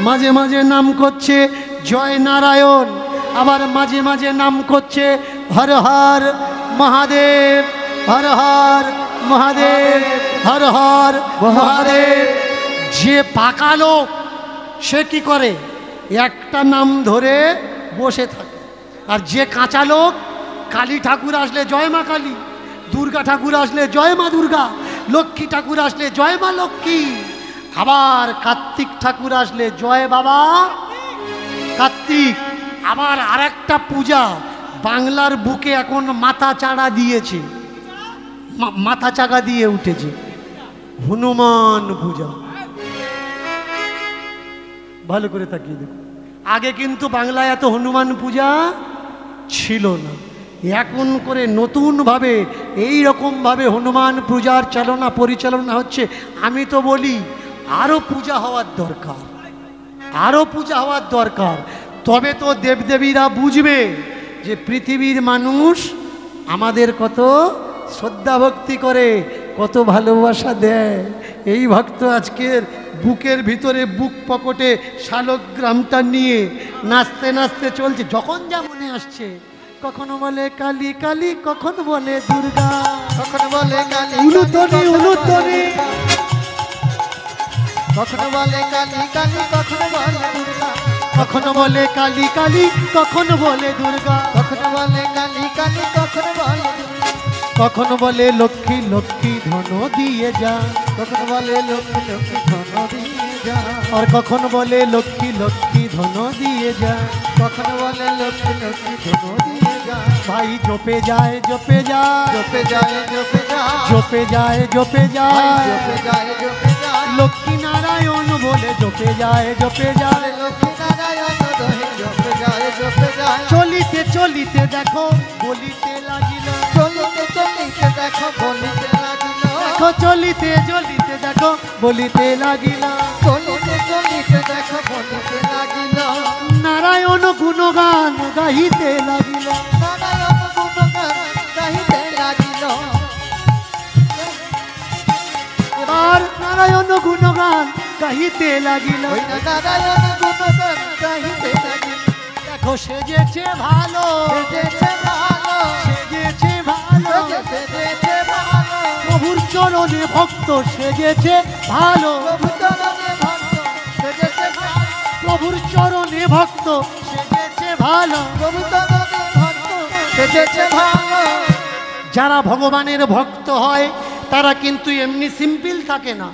মাঝে মাঝে নাম করছে জয় নারায়ণ, আবার মাঝে মাঝে নাম করছে হর হর মহাদেব, হর হর মহাদেব, হর হর মহাদেব। যে পাকা লোক সে কি করে? একটা নাম ধরে বসে থাকে। আর যে কাঁচা লোক, কালী ঠাকুর আসলে জয় মা কালী, দুর্গা ঠাকুর আসলে জয় মা দুর্গা, লক্ষ্মী ঠাকুর আসলে জয় মা লক্ষ্মী, আবার কার্তিক ঠাকুর আসলে জয় বাবা কার্তিক। আবার আরেকটা পূজা বাংলার বুকে এখন মাথা চাড়া দিয়েছে, মাথা চাকা দিয়ে উঠেছে, হনুমান পূজা। ভালো করে তাকিয়ে দেখুন, আগে কিন্তু বাংলায় এত হনুমান পূজা ছিল না। এখন করে নতুনভাবে এই রকমভাবে হনুমান পূজার পরিচালনা হচ্ছে। আমি তো বলি আরও পূজা হওয়ার দরকার, আরও পূজা হওয়ার দরকার। তবে তো দেবদেবীরা বুঝবে যে পৃথিবীর মানুষ আমাদের কত শ্রদ্ধা ভক্তি করে, কত ভালোবাসা দেয়। এই ভক্ত আজকের বুকের ভিতরে, বুক পকেটে শালগ্রামটা নিয়ে নাচতে নাচতে চলছে, যখন যা মনে আসছে কখনো বলে কালী কালী, কখনো বলে দুর্গা। কখনো বলে কালী উলুতনি উলুতনি, কখনো বলে কালী কালী, কখনো বলে দুর্গা। কখনো বলে কালী কালী, কখনো বলে দুর্গা। কখনো বলে কালী কালী, কখনো বলে দুর্গা। কখনো বলে লক্ষ্মী লক্ষ্মী ধন দিয়ে যা। কখনো বলে লক্ষ্মী লক্ষ্মী ধন দিয়ে যা। আর কখনো বলে লক্ষ্মী লক্ষ্মী ধন দিয়ে যা। কখনো বলে লক্ষ্মী লক্ষ্মী ধন দিয়ে যা। ভাই জপে যায় জপে যায়, জপে যায় জপে যায়, জপে যায় জপে ভাই যায়, জপে যায় জপে যায়। লক্ষ্মী নারায়ণ বলে জপে যায় জপে যায়। লক্ষ্মী নারায়ণ দহে জপে যায় জপে যায়। চলিতে চলিতে দেখো বলিতে লাগিল, চলিতে চলিতে দেখো বলিতে লাগিল। দেখো চলিতে চলিতে দেখো বলিতে লাগিল। চলিতে চলিতে দেখো বলিতে লাগিল। নারায়ণ গুণগান গাহিতে লাগিল। নারায়ণ গুণগান গাহিতে লাগিল। এবার নারায়ণ গুণগান গাহিতে লাগিল। ওই না নারায়ণ গুণগান গাহিতে লাগিল। দেখো সেজেছে ভালো, সেজেছে ভালো, সেজেছে ভালো, সেজেছে ভালো। প্রভুর চরণে ভক্ত সেজেছে ভালো, প্রভু চরণে ভক্ত সেজেছে ভালো। প্রভুর চরণে ভক্ত সেজেছে ভালো। প্রভু চরণে ভক্ত সেজেছে ভালো। যারা ভগবানের ভক্ত হয় তারা কিন্তু এমনি সিম্পল থাকে না,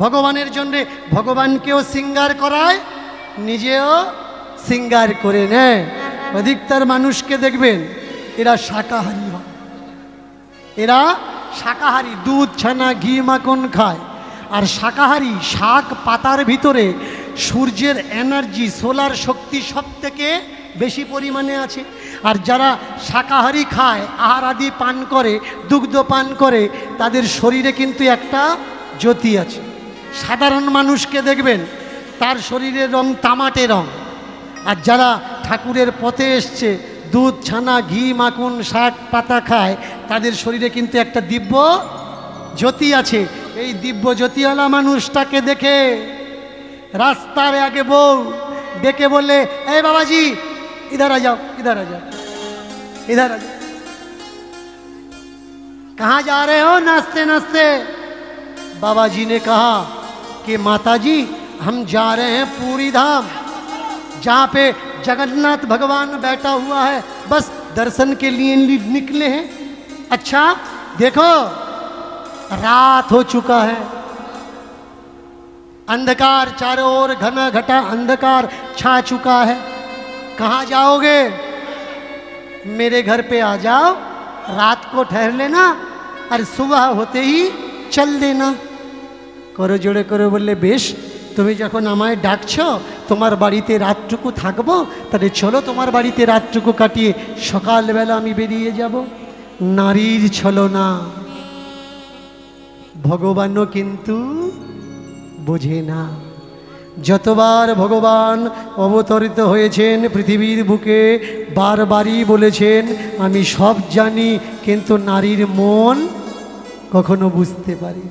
ভগবানের জন্যে ভগবানকেও সিঙ্গার করায়, নিজেও সিঙ্গার করে নেয়। অধিকতর মানুষকে দেখবেন এরা শাকাহারী হয়, এরা শাকাহারী, দুধ ছানা ঘি মাখন খায়। আর শাকাহারী শাক পাতার ভিতরে সূর্যের এনার্জি, সোলার শক্তি সব থেকে বেশি পরিমাণে আছে। আর যারা শাকাহারী খায়, আহার আদি পান করে, দুগ্ধ পান করে, তাদের শরীরে কিন্তু একটা জ্যোতি আছে। সাধারণ মানুষকে দেখবেন তার শরীরের রং তামাটে রং। আর যারা ঠাকুরের পথে এসছে, দুধ ছানা ঘি মাখন শাক পাতা খায়, তাদের শরীরে কিন্তু একটা দিব্য জ্যোতি আছে। এই দিব্য জ্যোতিওয়ালা মানুষটাকে দেখে রাস্তার আগে বউ ডেকে বললে, এই বাবাজি इधर आ जाओ, इधर आ जाओ, इधर आ जाओ। कहाँ जा रहे हो नाचते नाचते? बाबा जी ने कहा कि माता जी हम जा रहे हैं पूरी धाम, जहाँ पे जगन्नाथ भगवान बैठा हुआ है, बस दर्शन के लिए निकले हैं। अच्छा देखो रात हो चुका है, अंधकार चारों ओर घना घटा अंधकार छा चुका है, कहाँ जाओगे? मेरे घर पे आ जाओ, रात को ठहर लेना और सुबह होते ही चल देना। करो जोड़े करो बोले बेश, তুমি যখন আমায় ডাকছো তোমার বাড়িতে রাতটুকু থাকবো, তাহলে চলো তোমার বাড়িতে রাতটুকু কাটিয়ে সকালবেলা আমি বেরিয়ে যাব। নারীর ছলনা ভগবানও কিন্তু বোঝে না। যতবার ভগবান অবতরিত হয়েছেন পৃথিবীর বুকে, বারবারই বলেছেন আমি সব জানি, কিন্তু নারীর মন কখনো বুঝতে পারি।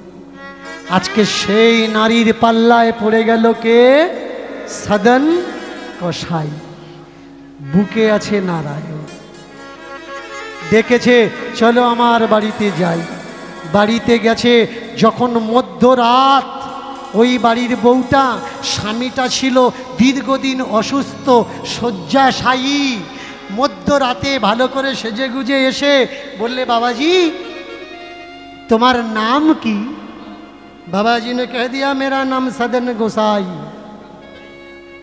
আজকে সেই নারীর পাল্লায় পড়ে গেল কে? সদন কসাই। বুকে আছে নারায়ণ, ডেকেছে চলো আমার বাড়িতে যাই। বাড়িতে গেছে যখন মধ্যরাত, ওই বাড়ির বউটা, স্বামীটা ছিল দীর্ঘদিন অসুস্থ শয্যাশায়ী। মধ্যরাতে ভালো করে সেজে গুজে এসে বললে, বাবাজি তোমার नाम की? बाबा जी ने कह दिया मेरा नाम सदन गोसाई।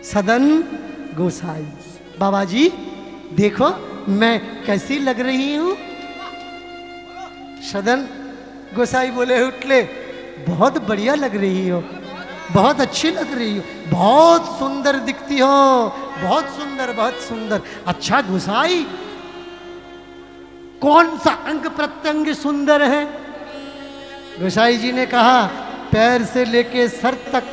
सदन गोसाई। बाबा जी देखो मैं कैसी लग रही हूँ? सदन गोसाई बोले उठले, बहुत बढ़िया लग रही हो, बहुत अच्छी लग रही हो, बहुत सुंदर दिखती हो, बहुत सुंदर बहुत सुंदर। अच्छा गोसाई कौन सा अंग प्रत्यंग सुंदर है? गोसाई जी ने कहा पैर से लेके सर तक,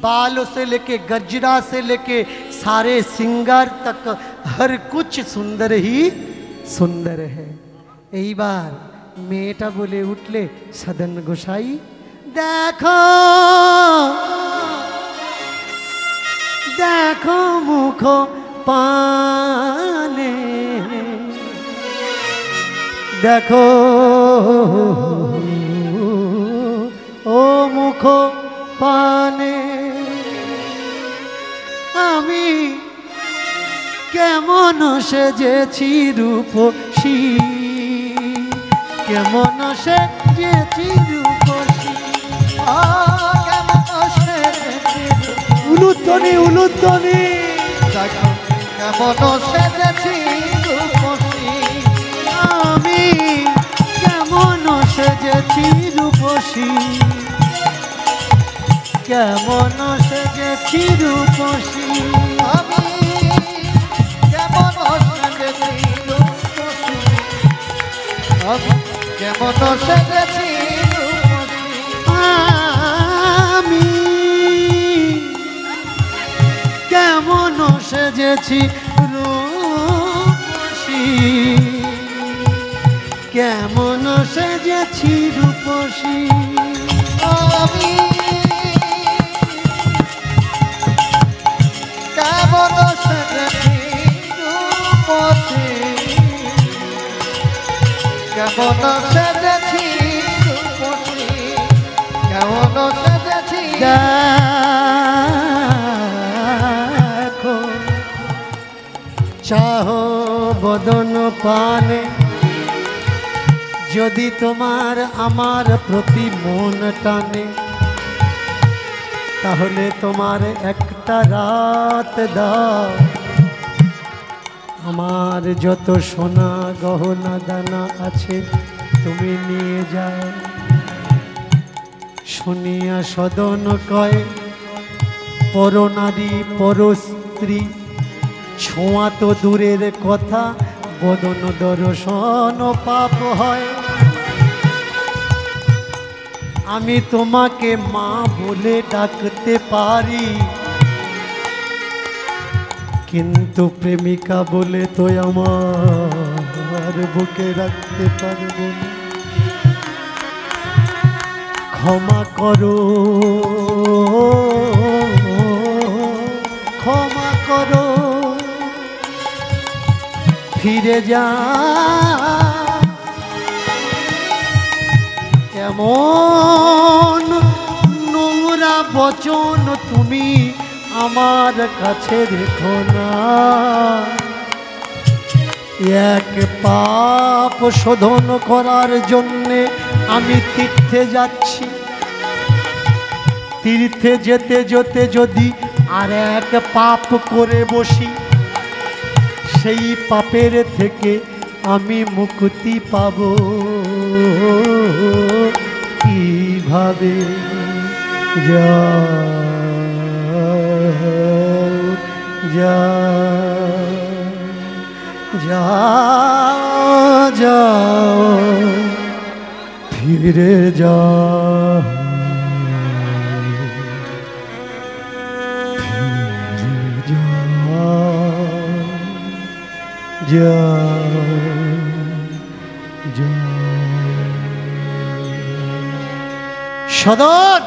बालों से लेके गजरा से लेके सारे सिंगार तक हर कुछ सुंदर ही सुंदर है। यही बार मेटा बोले उठले, सदन गोसाई देखो देखो मुखो पाने দেখো ও মুখ পানে আমি কেমন সেজেছি রূপসী, কেমন সেজেছি রূপসী। উলুধ্বনি উলুধ্বনি। দেখো কেমন সেজেছি রূপসী, আমি কেমন সেজেছি রূপসী, কেমন সেজেছি রূপসী। আমি কেমন সেজেছি রূপসী, আমি কেমন সেজেছি রূপসী। আমি কেমন সেজেছি রূপসী, কেমন সেজেছি রূপসী। আমি কেমন সেজেছি রূপসী, কেমন সেজেছি রূপসী, কেমন সেজেছি। দেখো চাহো বদন পানে, যদি তোমার আমার প্রতি মন টানে, তাহলে তোমার একটা রাত দাও, আমার যত সোনা গহনা দানা আছে তুমি নিয়ে যাও। শুনিয়া সদন কয় পরনারী পরস্ত্রী, ছোঁয়া তো দূরের কথা, বদন দর্শন পাপ হয়। আমি তোমাকে মা বলে ডাকতে পারি, কিন্তু প্রেমিকা বলে তো আমার বুকে রাখতে পারবো না। ক্ষমা করো ক্ষমা করো, ফিরে যা। এমন নোংরা বচন তুমি আমার কাছে রেখো না। এক পাপ শোধন করার জন্যে আমি তীর্থে যাচ্ছি, তীর্থে যেতে যেতে যদি আর এক পাপ করে বসি, সেই পাপের থেকে আমি মুক্তি পাব কিভাবে? যাও ফিরে যাও, সদর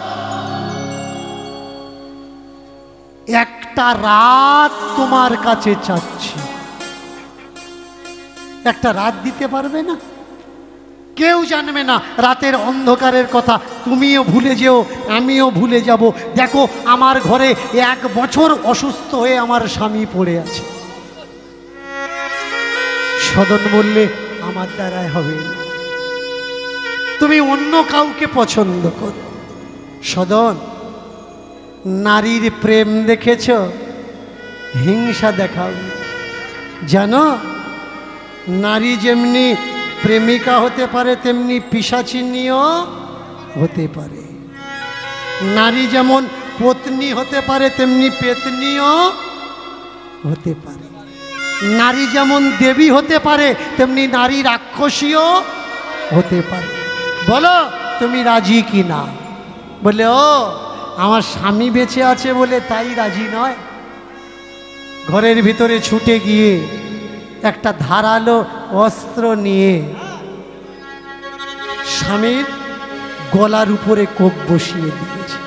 একটা রাত তোমার কাছে চাচ্ছি, একটা রাত দিতে পারবে না? কেউ জানবে না রাতের অন্ধকারের কথা, তুমিও ভুলে যেও, আমিও ভুলে যাব। দেখো আমার ঘরে 1 বছর অসুস্থ হয়ে আমার স্বামী পড়ে আছে। সদন বললে আমার দ্বারাই হবে না, তুমি অন্য কাউকে পছন্দ করো। সদন নারীর প্রেম দেখেছ, হিংসা দেখাও। জানো নারী যেমনি প্রেমিকা হতে পারে তেমনি পিশাচিনীও হতে পারে। নারী যেমন পত্নী হতে পারে তেমনি পেতনিও হতে পারে। নারী যেমন দেবী হতে পারে তেমনি নারী রাক্ষসীও হতে পারে। বলো তুমি রাজি কি না? বলে ও আমার স্বামী বেঁচে আছে বলে তাই রাজি নয়। ঘরের ভিতরে ছুটে গিয়ে একটা ধারালো অস্ত্র নিয়ে স্বামীর গলার উপরে কোপ বসিয়ে দিয়েছে।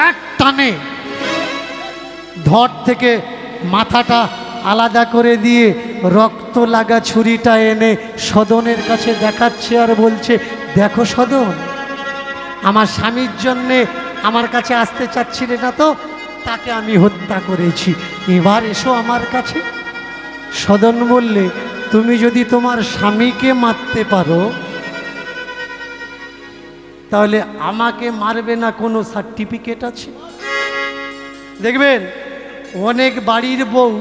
এক টানে ধর থেকে মাথাটা আলাদা করে দিয়ে রক্ত লাগা ছুরিটা এনে সদনের কাছে দেখাচ্ছে আর বলছে, দেখো সদন, আমার স্বামীর জন্যে আমার কাছে আসতে চাচ্ছিলে না তো, তাকে আমি হত্যা করেছি, এবার এসো আমার কাছে। সদন বললে, তুমি যদি তোমার স্বামীকে মারতে পারো তাহলে আমাকে মারবে না কোনো সার্টিফিকেট আছে? দেখবেন অনেক বাড়ির বউ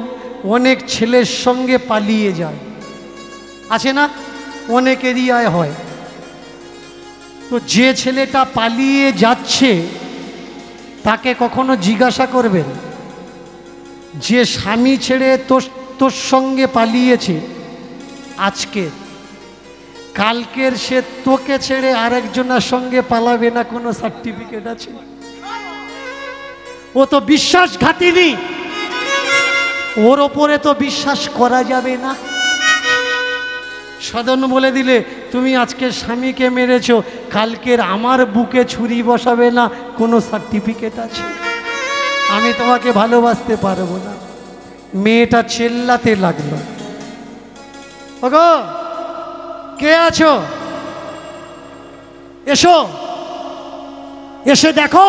অনেক ছেলের সঙ্গে পালিয়ে যায়, আছে না? অনেক এরিয়ায় হয়। তো যে ছেলেটা পালিয়ে যাচ্ছে তাকে কখনো জিজ্ঞাসা করবেন, যে স্বামী ছেড়ে তোর সঙ্গে পালিয়েছে আজকে, কালকের সে তোকে ছেড়ে আরেকজনের সঙ্গে পালাবে না কোনো সার্টিফিকেট আছে? ও তো বিশ্বাসঘাতিনী, ওর ওপরে তো বিশ্বাস করা যাবে না। সদন বলে দিলে, তুমি আজকে স্বামীকে মেরেছো, কালকের আমার বুকে ছুরি বসাবে না কোনো সার্টিফিকেট আছে? আমি তোমাকে ভালোবাসতে পারবো না। মেয়েটা চেল্লাতে লাগলো, ওগো কে আছো, এসো, এসে দেখো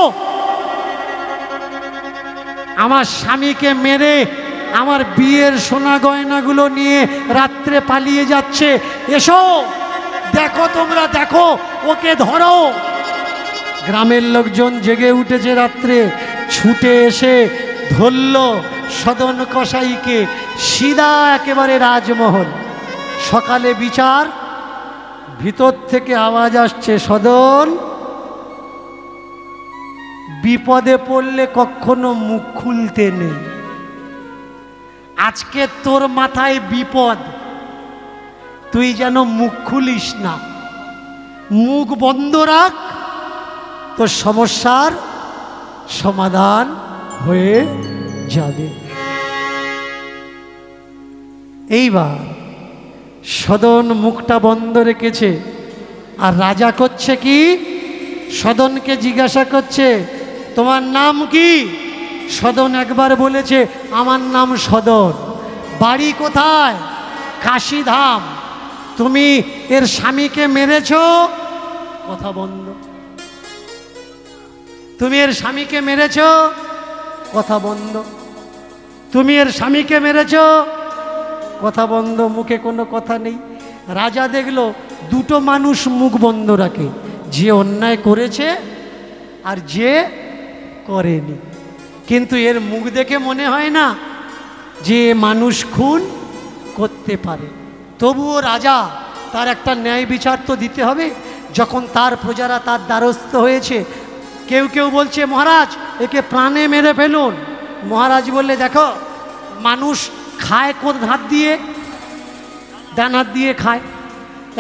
আমার স্বামীকে মেরে আমার বিয়ের সোনা গয়নাগুলো নিয়ে রাত্রে পালিয়ে যাচ্ছে, এসো দেখো, তোমরা দেখো, ওকে ধরো। গ্রামের লোকজন জেগে উঠেছে, রাত্রে ছুটে এসে ধরল সদন কসাইকে, সিধা একেবারে রাজমহল। সকালে বিচার, ভিতর থেকে আওয়াজ আসছে, সদন, বিপদে পড়লে কখনো মুখ খুলতে নেই, আজকে তোর মাথায় বিপদ, তুই যেন মুখ খুলিস না, মুখ বন্ধ রাখ, তোর সমস্যার সমাধান হয়ে যাবে। এইবার সদন মুখটা বন্ধ রেখেছে, আর রাজা করছে কি, সদনকে জিজ্ঞাসা করছে, তোমার নাম কি? সদন একবার বলেছে, আমার নাম সদন। বাড়ি কোথায়? কাশীধাম। তুমি এর স্বামীকে মেরেছ? কথা বন্ধ। তুমি এর স্বামীকে মেরেছ? কথা বন্ধ। তুমি এর স্বামীকে মেরেছ? কথা বন্ধ। মুখে কোনো কথা নেই। রাজা দেখলো দুটো মানুষ মুখ বন্ধ রাখে, যে অন্যায় করেছে আর যে করেনি, কিন্তু এর মুখ দেখে মনে হয় না যে মানুষ খুন করতে পারে। তবুও রাজা তার একটা ন্যায় বিচার তো দিতে হবে, যখন তার প্রজারা তার দ্বারস্থ হয়েছে। কেউ কেউ বলছে, মহারাজ একে প্রাণে মেরে ফেলুন। মহারাজ বললে, দেখো মানুষ খায় কোন হাত দিয়ে? ডান হাত দিয়ে খায়।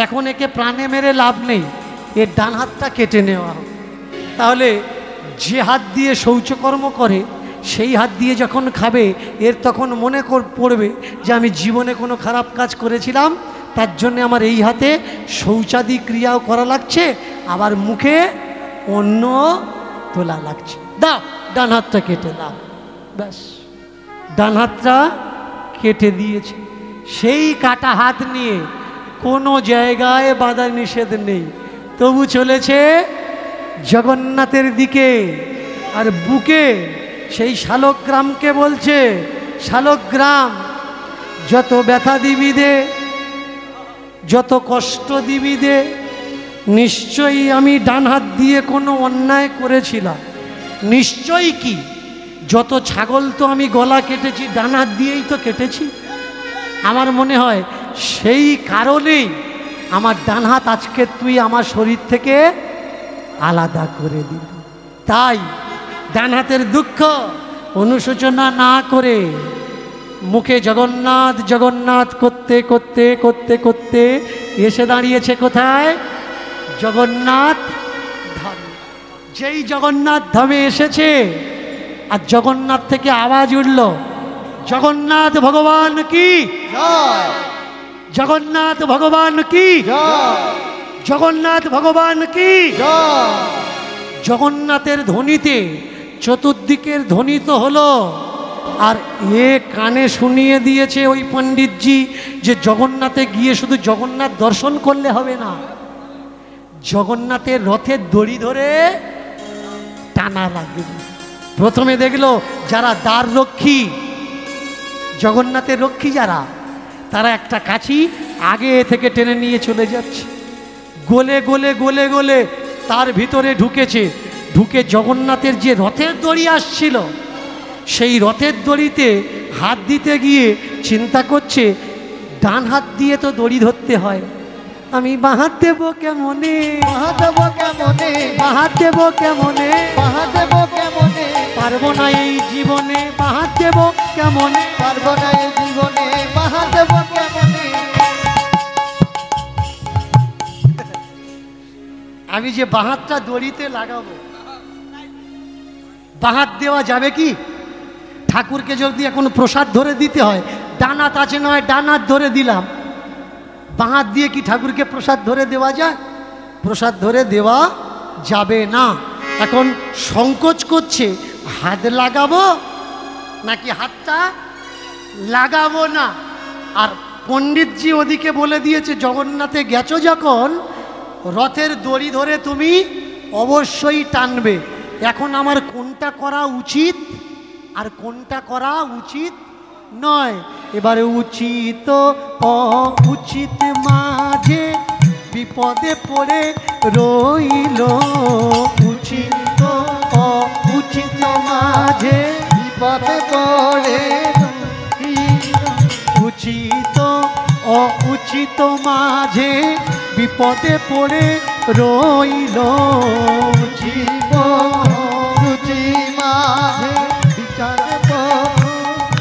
এখন একে প্রাণে মেরে লাভ নেই, এর ডান হাতটা কেটে নেওয়া হবে। তাহলে যে হাত দিয়ে শৌচকর্ম করে সেই হাত দিয়ে যখন খাবে, এর তখন মনে পড়বে যে আমি জীবনে কোনো খারাপ কাজ করেছিলাম, তার জন্য আমার এই হাতে শৌচাদি ক্রিয়াও করা লাগছে, আবার মুখে অন্ন তোলা লাগছে। দাও ডান হাতটা কেটে দাও। ব্যাস, ডান হাতটা কেটে দিয়েছে। সেই কাটা হাত নিয়ে কোনো জায়গায় বাধা নিষেধ নেই, তবু চলেছে জগন্নাথের দিকে। আর বুকে সেই শালগ্রামকে বলছে, শালগ্রাম যত ব্যথা দিবি দে, যত কষ্ট দিবি দে, নিশ্চয়ই আমি ডান হাত দিয়ে কোনো অন্যায় করেছিলাম। নিশ্চয়ই কি, যত ছাগল তো আমি গলা কেটেছি ডান হাত দিয়েই তো কেটেছি। আমার মনে হয় সেই কারণেই আমার ডান হাত আজকে তুই আমার শরীর থেকে আলাদা করে দিবি। তাই ডান হাতের দুঃখ অনুশোচনা না করে মুখে জগন্নাথ জগন্নাথ করতে করতে করতে করতে এসে দাঁড়িয়েছে কোথায়? জগন্নাথ ধামে। যেই জগন্নাথ ধামে এসেছে আর জগন্নাথ থেকে আওয়াজ উঠল, জগন্নাথ ভগবান কি জয়, জগন্নাথ ভগবান কি জয়, জগন্নাথ ভগবান কি জয়। জগন্নাথের ধ্বনিতে চতুর্দিকের ধ্বনিত হলো আর এ কানে শুনিয়ে দিয়েছে ওই পণ্ডিতজি যে জগন্নাথে গিয়ে শুধু জগন্নাথ দর্শন করলে হবে না, জগন্নাথের রথের দড়ি ধরে টানা লাগবে। প্রথমে দেখলো যারা দ্বার রক্ষী, জগন্নাথের রক্ষী যারা, তারা একটা কাছি আগে থেকে টেনে নিয়ে চলে যাচ্ছে, গলে গলে গলে গলে তার ভিতরে ঢুকেছে, ঢুকে জগন্নাথের যে রথের দড়ি আসছিল সেই রথের দড়িতে হাত দিতে গিয়ে চিন্তা করছে ডান হাত দিয়ে তো দড়ি ধরতে হয়, আমি বাঁ হাত দেবো কেমনে, বাহা দেব কেমনে, বাঁ হাত দেবো কেমনে, বাহা দেব কেমনে, পারবো না এই জীবনে, বাঁ হাত দেবো কেমনে। পারবো না এই জীবনে, বাহা দেব কেমনে। আমি যে বাঁ হাতটা দড়িতে লাগাবো, বাঁ হাত দেওয়া যাবে কি? ঠাকুরকে যদি এখন প্রসাদ ধরে দিতে হয়, ডান হাত আছে নয়, ডান হাত ধরে দিলাম, বাঁ হাত দিয়ে কি ঠাকুরকে প্রসাদ ধরে দেওয়া যায়? প্রসাদ ধরে দেওয়া যাবে না। এখন সংকোচ করছে, হাত লাগাবো নাকি হাতটা লাগাবো না। আর পণ্ডিতজি ওদিকে বলে দিয়েছে জগন্নাথে গেছো যখন, রথের দড়ি ধরে তুমি অবশ্যই টানবে। এখন আমার কোনটা করা উচিত আর কোনটা করা উচিত নয়, এবারে উচিত উচিত মাঝে বিপদে পড়ে রইল, উচিত উচিত মাঝে বিপদে পড়ে উচিত উচিত মাঝে বিপদে পড়ে রইল, জীব রুচি মাঝে বিচার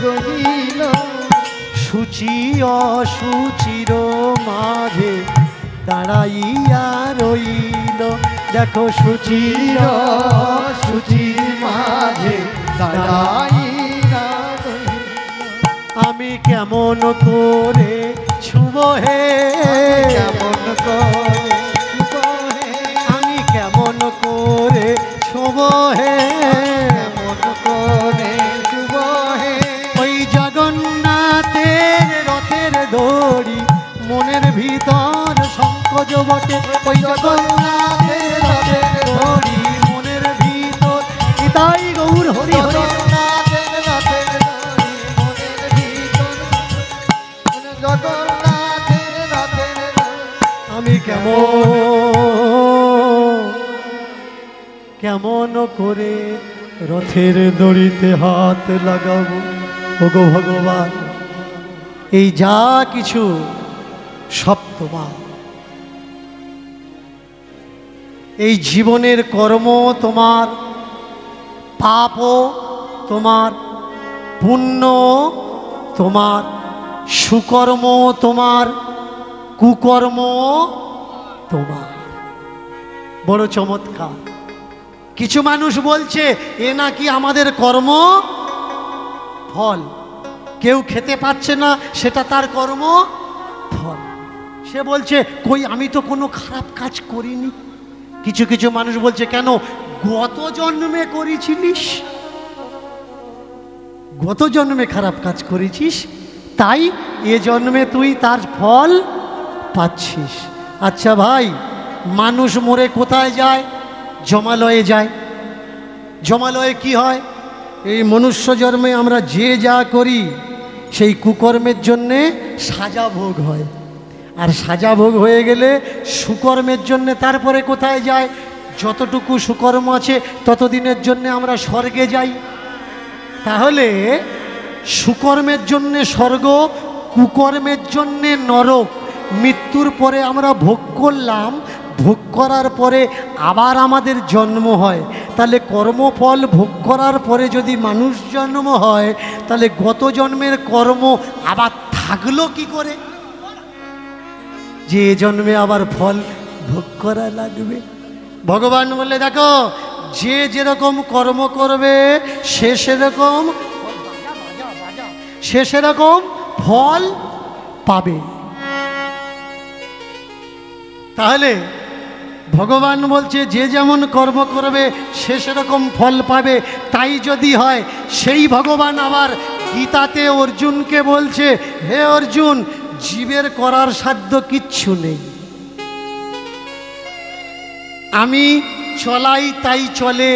রহিল, সূচি অসুচির মাঝে দাঁড়াইয়া রইল। দেখো সূচির সুচির মাঝে দাঁড়াইয়া রহিল। আমি কেমন করে ছুব হে, কেমন করে শুভ হে, আমি কেমন করে ছুব হে, কেমন করে শুভ হে। ওই জগন্নাথের রথের দড়ি মনের ভিতর সংকোচ বটে, ওই জগন্নাথের রথের দড়ি মনের ভিতর, তাই গৌর হরি হরি। জগন্নাথের রথের দড়ি মনের ভিতর, জগন্নাথের রথের দড়ি। আমি কেমন করে রথের দড়িতে হাত লাগাবো। ওগো ভগবান, এই যা কিছু সব তোমার, এই জীবনের কর্ম তোমার, পাপও তোমার, পুণ্য তোমার, সুকর্ম তোমার, কুকর্ম তোমার। বড় চমৎকার। কিছু মানুষ বলছে এ নাকি আমাদের কর্ম ফল, কেউ খেতে পাচ্ছে না সেটা তার কর্ম ফল। সে বলছে কই আমি তো কোনো খারাপ কাজ করিনি। কিছু কিছু মানুষ বলছে কেন গত জন্মে করেছিলিস, গত জন্মে খারাপ কাজ করেছিস, তাই এ জন্মে তুই তার ফল পাচ্ছিস। আচ্ছা ভাই, মানুষ মরে কোথায় যায়? জমালয়ে যায়। জমালয়ে কি হয়? এই মনুষ্য জন্মে আমরা যে যা করি সেই কুকর্মের জন্যে সাজা ভোগ হয়, আর সাজা ভোগ হয়ে গেলে সুকর্মের জন্যে তারপরে কোথায় যায়? যতটুকু সুকর্ম আছে ততদিনের জন্যে আমরা স্বর্গে যাই। তাহলে সুকর্মের জন্যে স্বর্গ, কুকর্মের জন্যে নরক। মৃত্যুর পরে আমরা ভোগ করলাম, ভোগ করার পরে আবার আমাদের জন্ম হয়। তাহলে কর্মফল ভোগ করার পরে যদি মানুষ জন্ম হয়, তাহলে গত জন্মের কর্ম আবার থাকলো কি করে যে এ জন্মে আবার ফল ভোগ করা লাগবে? ভগবান বলে দেখো, যে যেরকম কর্ম করবে সে সেরকম ফল পাবে। তাহলে ভগবান বলছে যে যেমন কর্ম করবে সে সেরকম ফল পাবে। তাই যদি হয়, সেই ভগবান আবার গীতাতে অর্জুনকে বলছে, হে অর্জুন, জীবের করার সাধ্য কিচ্ছু নেই। আমি চলাই তাই চলে,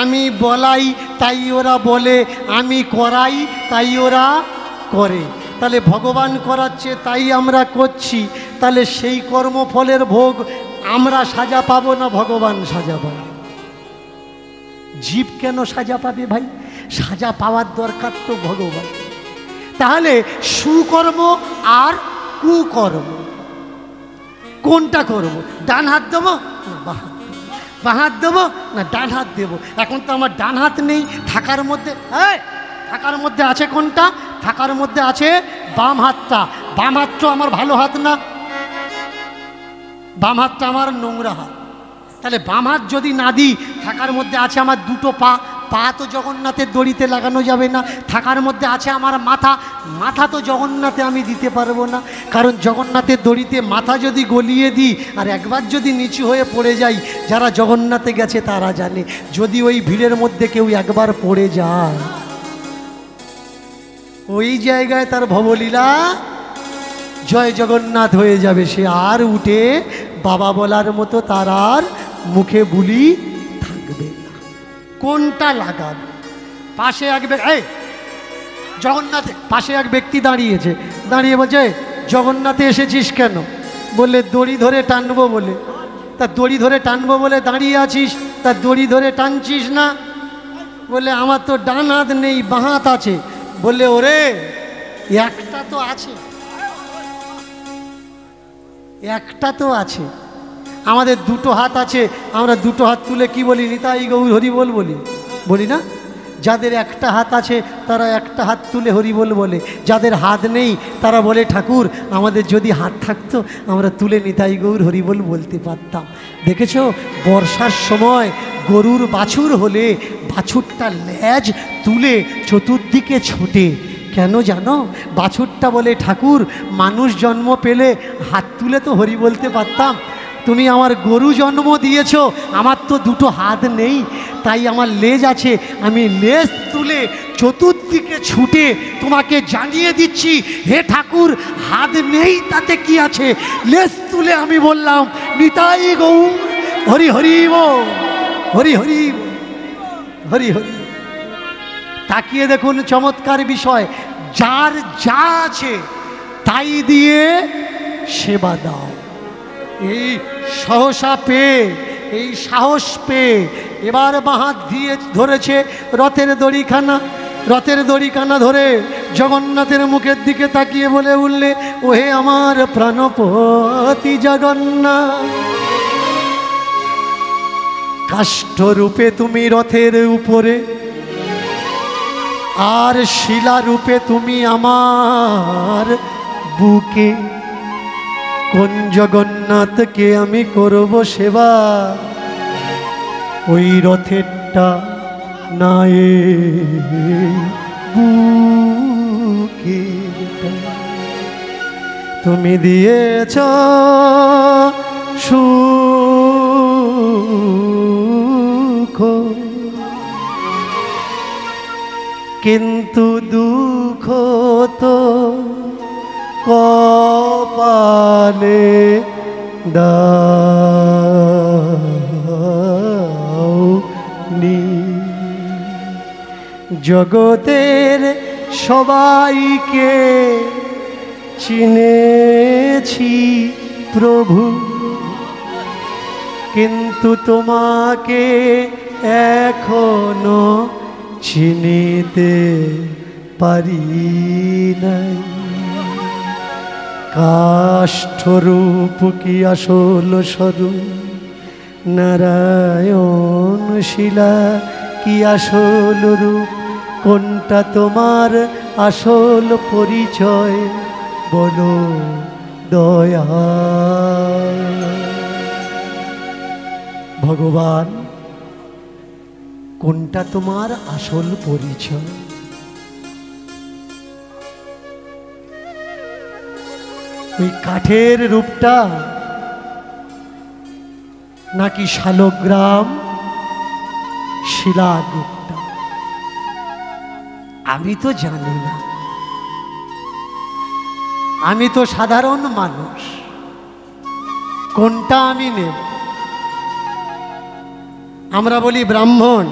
আমি বলাই তাই ওরা বলে, আমি করাই তাই ওরা করে। তাহলে ভগবান করাচ্ছে তাই আমরা করছি, তাহলে সেই কর্মফলের ভোগ আমরা সাজা পাবো না ভগবান সাজা পাবে? জীব কেন সাজা পাবে ভাই? সাজা পাওয়ার দরকার তো ভগবান। তাহলে সুকর্ম আর কুকর্ম কোনটা করব? ডান হাত দেবো না বাঁ হাত? বাঁ হাত দেবো না ডান হাত দেবো? এখন তো আমার ডান হাত নেই, থাকার মধ্যে থাকার মধ্যে আছে কোনটা? থাকার মধ্যে আছে বাম হাতটা। বাম হাত তো আমার ভালো হাত না, বাম হাতটা আমার নোংরা হাত। তাহলে বাম হাত যদি না দিই, থাকার মধ্যে আছে আমার দুটো পা, পা তো জগন্নাথের দড়িতে লাগানো যাবে না। থাকার মধ্যে আছে আমার মাথা, মাথা তো জগন্নাথে আমি দিতে পারবো না, কারণ জগন্নাথের দড়িতে মাথা যদি গলিয়ে দিই আর একবার যদি নিচু হয়ে পড়ে যাই, যারা জগন্নাথে গেছে তারা জানে, যদি ওই ভিড়ের মধ্যে কেউ একবার পড়ে যায়, ওই জায়গায় তার ভবলীলা জয় জগন্নাথ হয়ে যাবে। সে আর উঠে বাবা বলার মতো তার আর মুখে বুলি থাকবে না। কোনটা লাগাবে? পাশে এক জগন্নাথে পাশে এক ব্যক্তি দাঁড়িয়েছে, দাঁড়িয়ে বলছে, জগন্নাথে এসেছিস কেন? বললে দড়ি ধরে টানবো বলে। তা দড়ি ধরে টানবো বলে দাঁড়িয়ে আছিস, তা দড়ি ধরে টানছিস না? বলে আমার তো ডান হাত নেই, বাঁ হাত আছে। বললে ওরে একটা তো আছে, একটা তো আছে। আমাদের দুটো হাত আছে, আমরা দুটো হাত তুলে কি বলি? নিতাই গৌর হরিবোল বলি, বলি না? যাদের একটা হাত আছে তারা একটা হাত তুলে হরিবোল বলে, যাদের হাত নেই তারা বলে ঠাকুর আমাদের যদি হাত থাকতো আমরা তুলে নিতাই গৌর হরিবোল বলতে পারতাম। দেখেছ, বর্ষার সময় গরুর বাছুর হলে বাছুরটা লেজ তুলে চতুর্দিকে ছোটে, কেন জানো? বাছুরটা বলে ঠাকুর মানুষ জন্ম পেলে হাত তুলে তো হরি বলতে পারতাম, তুমি আমার গরু জন্ম দিয়েছ, আমার তো দুটো হাত নেই, তাই আমার লেজ আছে, আমি লেজ তুলে চতুর্দিকে ছুটে তোমাকে জানিয়ে দিচ্ছি, হে ঠাকুর হাত নেই তাতে কি আছে, লেজ তুলে আমি বললাম নিতাই গৌর হরি হরি বল, হরি হরি হরি হরি। তাকিয়ে দেখুন চমৎকার বিষয়, যার যা আছে তাই দিয়ে সেবা দাও। এই সহসা পেয়ে, এই সাহস পেয়ে এবার বাহাত দিয়ে ধরেছে রথের দড়িখানা। রথের দড়িখানা ধরে জগন্নাথের মুখের দিকে তাকিয়ে বলে উঠলে, ওহে আমার প্রাণপতি জগন্নাথ, কাষ্ঠরূপে তুমি রথের উপরে, আর শিলারূপে তুমি আমার বুকে। কোন জগন্নাথকে আমি করব সেবা? ওই রথেরটা নাই বুকে তুমি দিয়েছ সুখ, কিন্তু দুঃখ তো কপালে দাওনি। জগতের সবাইকে চিনেছি প্রভু, কিন্তু তোমাকে এখনো চিনিতে পারি নাই। কাষ্ঠরূপ কি আসল স্বরূপ, নারায়ণ শিলা কি আসল রূপ, কোনটা তোমার আসল পরিচয় বলো দয়া। ভগবান কোনটা তোমার আসল পরিচয়? ওই কাঠের রূপটা নাকি শালগ্রাম শিলাগুপ্তা? আমি তো জানি না, আমি তো সাধারণ মানুষ, কোনটা আমি নেব? আমরা বলি ব্রাহ্মণ,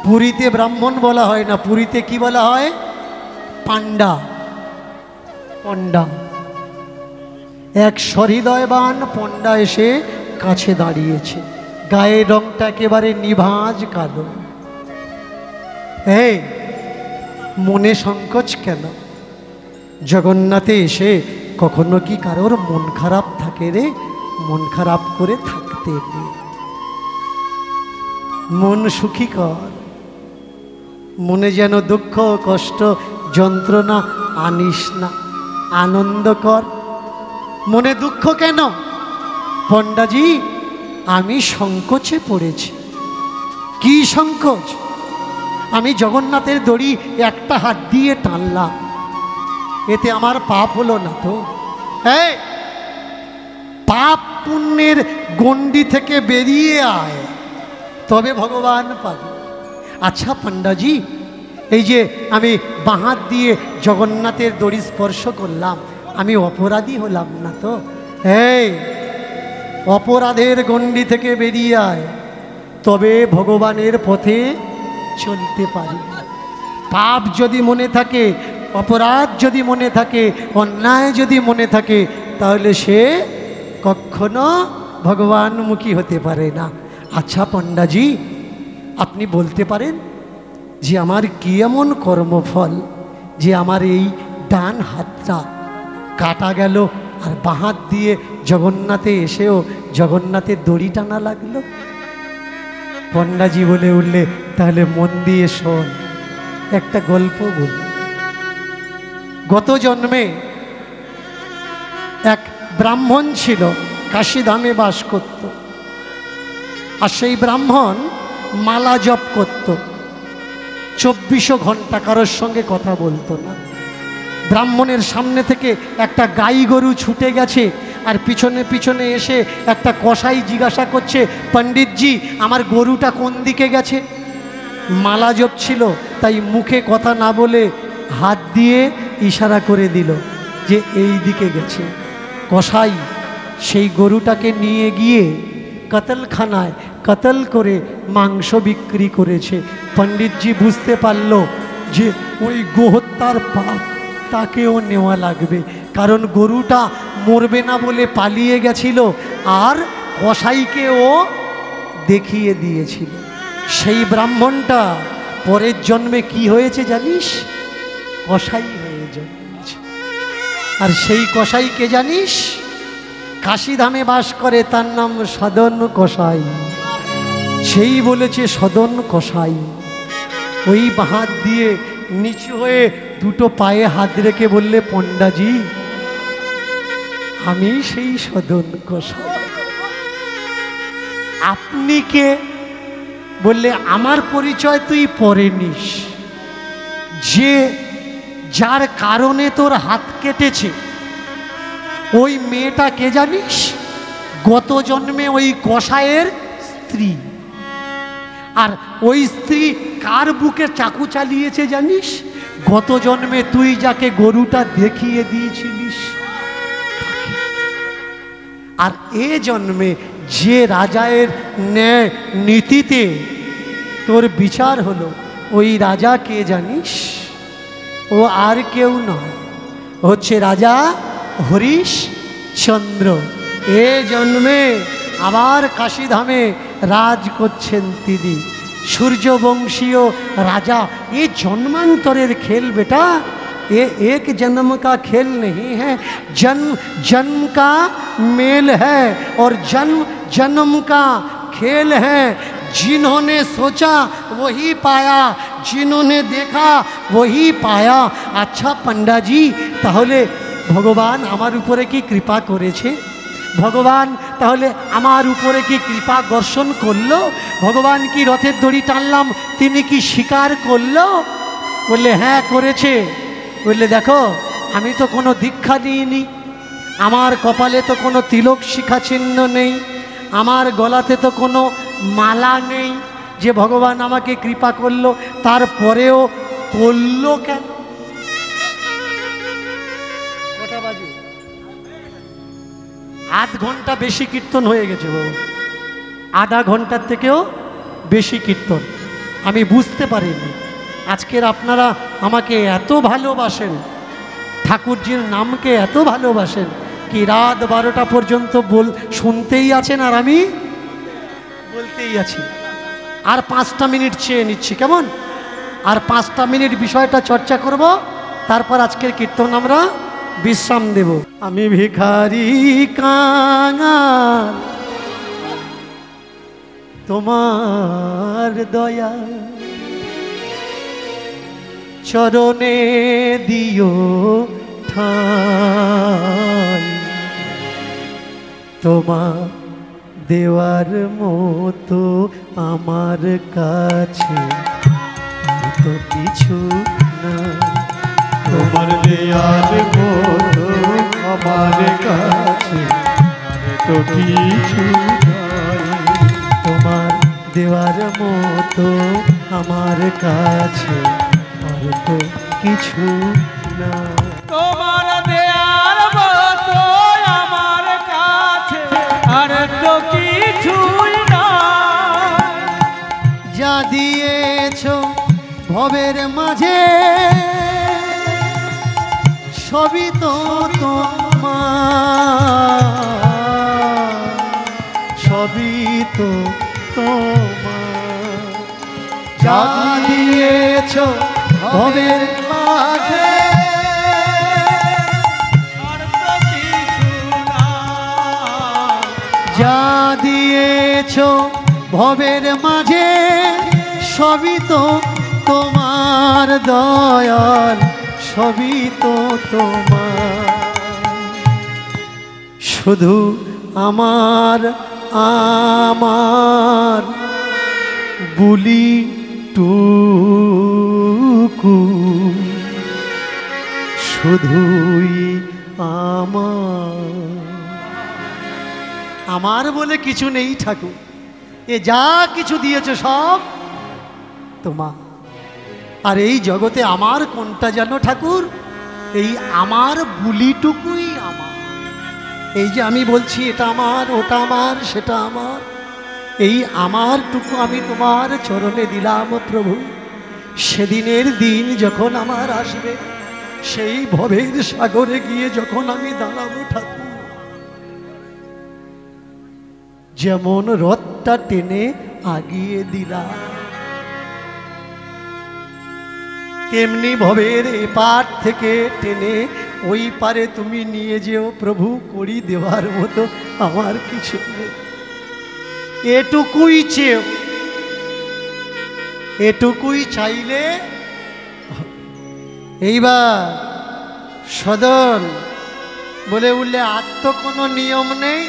পুরীতে ব্রাহ্মণ বলা হয় না, পুরীতে কি বলা হয়? পান্ডা। পণ্ডা, এক সহৃদয়বান পণ্ডা এসে কাছে দাঁড়িয়েছে, গায়ের রংটা একেবারে নিভাঁজ কালো। এই মনে সংকোচ কেন? জগন্নাথে এসে কখনো কি কারোর মন খারাপ থাকে রে? মন খারাপ করে থাকতে নেই, মন সুখী কর, মনে যেন দুঃখ কষ্ট যন্ত্রণা আনিস না, আনন্দ কর। মনে দুঃখ কেন? পণ্ডাজি, আমি সংকোচে পড়েছি। কি সংকোচ? আমি জগন্নাথের দড়ি একটা হাত দিয়ে টানলাম, এতে আমার পাপ হলো না তো? এই পাপ পুণ্যের গণ্ডি থেকে বেরিয়ে আয়, তবে ভগবান পাবে। আচ্ছা পণ্ডাজি, এই যে আমি বাঁ হাত দিয়ে জগন্নাথের দড়ি স্পর্শ করলাম, আমি অপরাধী হলাম না তো? এই অপরাধের গণ্ডি থেকে বেরিয়ে আয়, তবে ভগবানের পথে চলতে পারি। পাপ যদি মনে থাকে, অপরাধ যদি মনে থাকে, অন্যায় যদি মনে থাকে, তাহলে সে কখনো ভগবানমুখী হতে পারে না। আচ্ছা পণ্ডাজি, আপনি বলতে পারেন যে আমার কি এমন কর্মফল যে আমার এই ডান হাতটা কাটা গেল আর বাঁ হাত দিয়ে জগন্নাথে এসেও জগন্নাথের দড়ি টানা লাগলো? পণ্ডাজি বলে উঠলে, তাহলে মন দিয়ে শোন, একটা গল্প বল। গত জন্মে এক ব্রাহ্মণ ছিল, কাশীধামে বাস করত। আর সেই ব্রাহ্মণ মালা জপ করত, 24 ঘন্টা কারোর সঙ্গে কথা বলতো না। ব্রাহ্মণের সামনে থেকে একটা গাই গরু ছুটে গেছে, আর পিছনে পিছনে এসে একটা কসাই জিজ্ঞাসা করছে, পণ্ডিতজি আমার গরুটা কোন দিকে গেছে? মালা জপ ছিল, তাই মুখে কথা না বলে হাত দিয়ে ইশারা করে দিল যে এই দিকে গেছে। কসাই সেই গরুটাকে নিয়ে গিয়ে কতলখানায় কতল করে মাংস বিক্রি করেছে। পণ্ডিতজি বুঝতে পারল যে ওই গোহত্যার পাপ তাকেও নেওয়া লাগবে, কারণ গরুটা মরবে না বলে পালিয়ে গেছিল আর কসাইকেও দেখিয়ে দিয়েছিল। সেই ব্রাহ্মণটা পরের জন্মে কি হয়েছে জানিস? কসাই হয়ে জন্মেছে। আর সেই কসাইকে জানিস? কাশীধামে বাস করে, তার নাম সদন কসাই। সেই বলেছে সদন কসাই। ওই হাত দিয়ে নিচু হয়ে দুটো পায়ে হাত রেখে বললে, পণ্ডাজি আমি সেই সদন কসাই। আপনি কে? বললে, আমার পরিচয় তুই পরে নিস। যে যার কারণে তোর হাত কেটেছে ওই মেয়েটা কে জানিস? গত জন্মে ওই কসাইয়ের স্ত্রী। আর ওই স্ত্রী কার বুকে চাকু চালিয়েছে জানিস? গত জন্মে তুই যাকে গরুটা দেখিয়ে দিয়েছিলিস। আর এ জন্মে যে রাজায়ের ন্যায় নীতিতে তোর বিচার হলো, ওই রাজা কে জানিস? ও আর কেউ নয়, হচ্ছে রাজা হরিশচন্দ্র। এ জন্মে আবার কাশীধামে রাজ করছেন তিনি, सूर्यवंशीय राजा। ये जन्मांतरेर खेल बेटा, ये एक जन्म का खेल नहीं है, जन्म जन्म का मेल है और जन्म जन्म का खेल है। जिन्होंने सोचा वही पाया, जिन्होंने देखा वही पाया। अच्छा पंडा जी, ताहले भगवान आमार उपरे की कृपा करेछे? भगवान ताहले आमार उपरे की कृपा दर्शन करलो? भगवान की रथेर दড়ি टानलाम तिनि की स्वीकार करलो? बोले हाँ करेछे। बोले देखो आमी तो कोनो दीक्षा निइनि, आमार कपाले तो कोनो तिलक शिखा चिन्ह नेই, আমার গলাতে তো কোনো মালা নেই যে ভগবান আমাকে কৃপা করলো, তারপরেও করলো কেন? কটা বাজে? আধ ঘন্টা বেশি কীর্তন হয়ে গেছে বাবু, আধা ঘন্টার থেকেও বেশি কীর্তন। আমি বুঝতে পারিনি আজকের আপনারা আমাকে এত ভালোবাসেন, ঠাকুরজির নামকে এত ভালোবাসেন কি রাত 12টা পর্যন্ত শুনতেই আছেন আর আমি বলতেই আছি। আর 5টা মিনিট চেয়ে নিচ্ছি, কেমন? আর 5টা মিনিট বিষয়টা চর্চা করব, তারপর আজকের কীর্তন আমরা বিশ্রাম দেব। আমি ভিখারি কাঙাল, তোমার দয়া চরণে দিও ঠাই, তোমার দেওয়ার মতো আমার কাছে তো কিছু না, তোমার দেয়ার মতো আমার কাছে তো কিছু নাই, তোমার দেওয়ার মতো আমার কাছে আর তো কিছু না, তোমার দেয়ার মতো আমার কাছে আর তো কিছুই না। যা দিয়েছো ভবের মাঝে সবই তো তোমার, সবই তো তোমার। যা দিয়েছো ভবের মাঝে আর তো কিছু না। যা দিয়েছো ভবের মাঝে সবই তো তোমার দয়াল, সবই তো তোমার। শুধু আমার আমার বুলি টুকু শুধুই আমার বলে কিছু নেই ঠাকুর, এ যা কিছু দিয়েছে সব তোমার। আর এই জগতে আমার কোনটা জানো ঠাকুর? এই আমার বুলিটুকুই আমার। এই যে আমি বলছি এটা আমার, ওটা আমার, সেটা আমার, এই আমারটুকু আমি তোমার চরণে দিলাম প্রভু। সেদিনের দিন যখন আমার আসবে, সেই ভবের সাগরে গিয়ে যখন আমি দাঁড়াবো ঠাকুর, যেমন রথটা টেনে আগিয়ে দিলাম, তেমনি ভবের এপার থেকে টেনে ওই পারে তুমি নিয়ে যেও প্রভু। করি দেওয়ার মতো আমার কিছু নেই, এটুকুই চেয়েও, এটুকুই চাইলে। এইবার সদন বলে উঠলে আর তো কোনো নিয়ম নেই,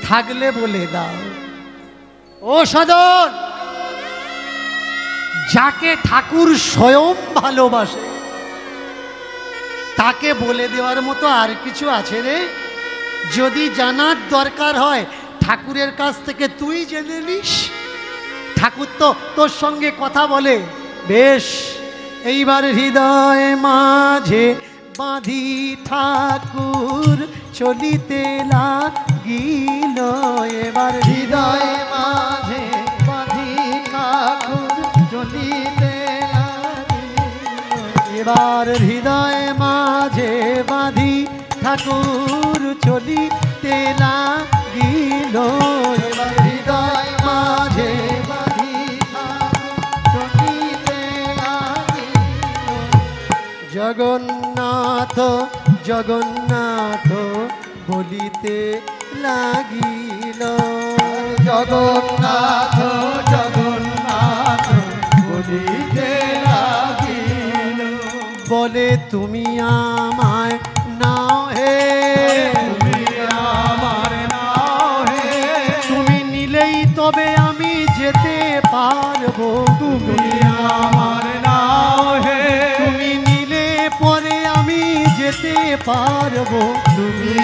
থাকলে বলে দাও। ও সদন, যাকে ঠাকুর স্বয়ং ভালোবাসে তাকে বলে দেওয়ার মতো আর কিছু আছে রে? যদি জানার দরকার হয় ঠাকুরের কাছ থেকে তুই জেনে নিস, ঠাকুর তো তোর সঙ্গে কথা বলে। বেশ, এইবার হৃদয় মাঝে বাঁধি ঠাকুর চলিতে লাগিল, এবার হৃদয় মাঝে বাঁধি ঠাকুর চলিতে লাগিল, এবার হৃদয় মাঝে বাঁধি ঠাকুর চলিতে লাগিল, এবার হৃদয় মাঝে বাঁধি ঠাকুর চলিতে লাগিল। জগন্নাথ জগন্নাথ বলিতে লাগিল, জগন্নাথ জগন্নাথ বলিতে লাগিল। বলে তুমি আমায় নাও হে, তুমি আমার নাও হে, তুমি নিলেই তবে আমি যেতে পারবো। তুমি আমার নাও হে, তুমি নিলে পরে আমি যেতে পারবো। তুমি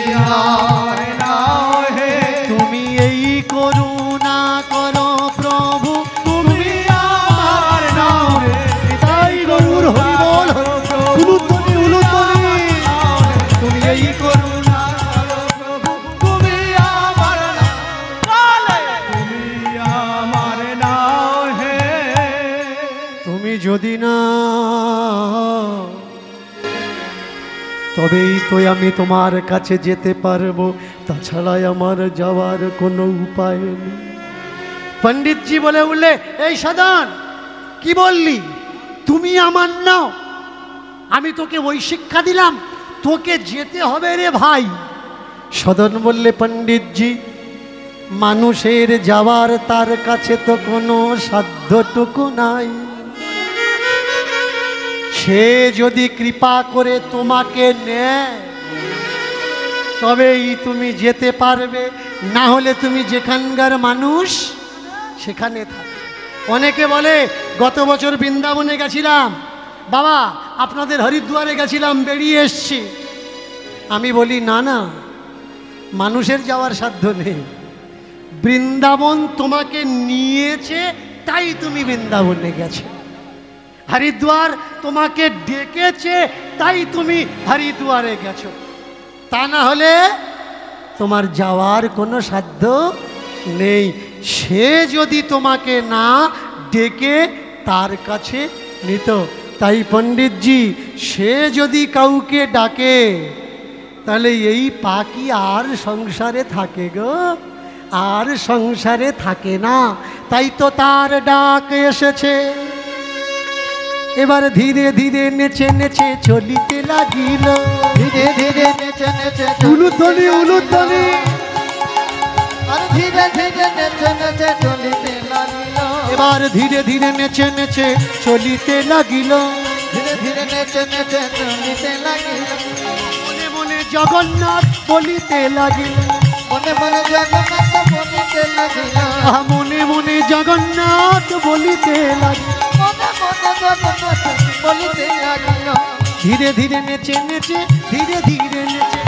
আমার নাও হে, তুমি এই করুণা করো প্রভু, তুমি আমার নাও হে, নিতাই গৌর হরি বল, উলুধ্বনি উলুধ্বনি। তুমি এই করুণা করো প্রভু, তুমি আমার নাও, তুমি আমার নাও হে। তুমি যদি না, তবেই তো আমি তোমার কাছে যেতে পারবো, তাছাড়া আমার যাওয়ার কোনো উপায় নেই। পণ্ডিতজি বলে উঠলে, এই সদন কি বললি, তুমি আমার নাও, আমি তোকে ওই শিক্ষা দিলাম, তোকে যেতে হবে রে ভাই। সদন বললে, পণ্ডিতজি মানুষের যাওয়ার তার কাছে তো কোনো সাধ্যটুকু নাই, সে যদি কৃপা করে তোমাকে নেয় তবেই তুমি যেতে পারবে, না হলে তুমি যেখানকার মানুষ সেখানে থাকবে। অনেকে বলে গত বছর বৃন্দাবনে গেছিলাম বাবা, আপনাদের হরিদ্বারে গেছিলাম, বেরিয়ে এসছি। আমি বলি না না, মানুষের যাওয়ার সাধ্য নেই, বৃন্দাবন তোমাকে নিয়েছে তাই তুমি বৃন্দাবনে গেছো, হরিদ্বার তোমাকে ডেকেছে তাই তুমি হরিদ্বারে গেছো, তা না হলে তোমার যাওয়ার কোনো সাধ্য নেই। সে যদি তোমাকে না ডেকে তার কাছে নিত। তাই পণ্ডিতজি, সে যদি কাউকে ডাকে তাহলে এই পাখি আর সংসারে থাকে গো, আর সংসারে থাকে না, তাই তো তার ডাক এসেছে। এবার ধীরে ধীরে নেচে নেচে চলিতে লাগিল, ধীরে ধীরে নেচে নেচে উলুধ্বনি উলুধ্বনি। আর ধীরে ধীরে নেচে নেচে চলিতে লাগিল, এবার ধীরে ধীরে নেচে নেচে চলিতে লাগিল, ধীরে ধীরে নেচে নেচে চলিতে লাগিল। মনে মনে জগন্নাথ বলিতে লাগিল, মনে মনে জগন্নাথ বলিতে লাগিল, মনে মনে জগন্নাথ বলিতে লাগিল। মনে মনে জগন্নাথ বলিতে লাগিল। ধীরে ধীরে নেচে নেচে, ধীরে ধীরে নেচে,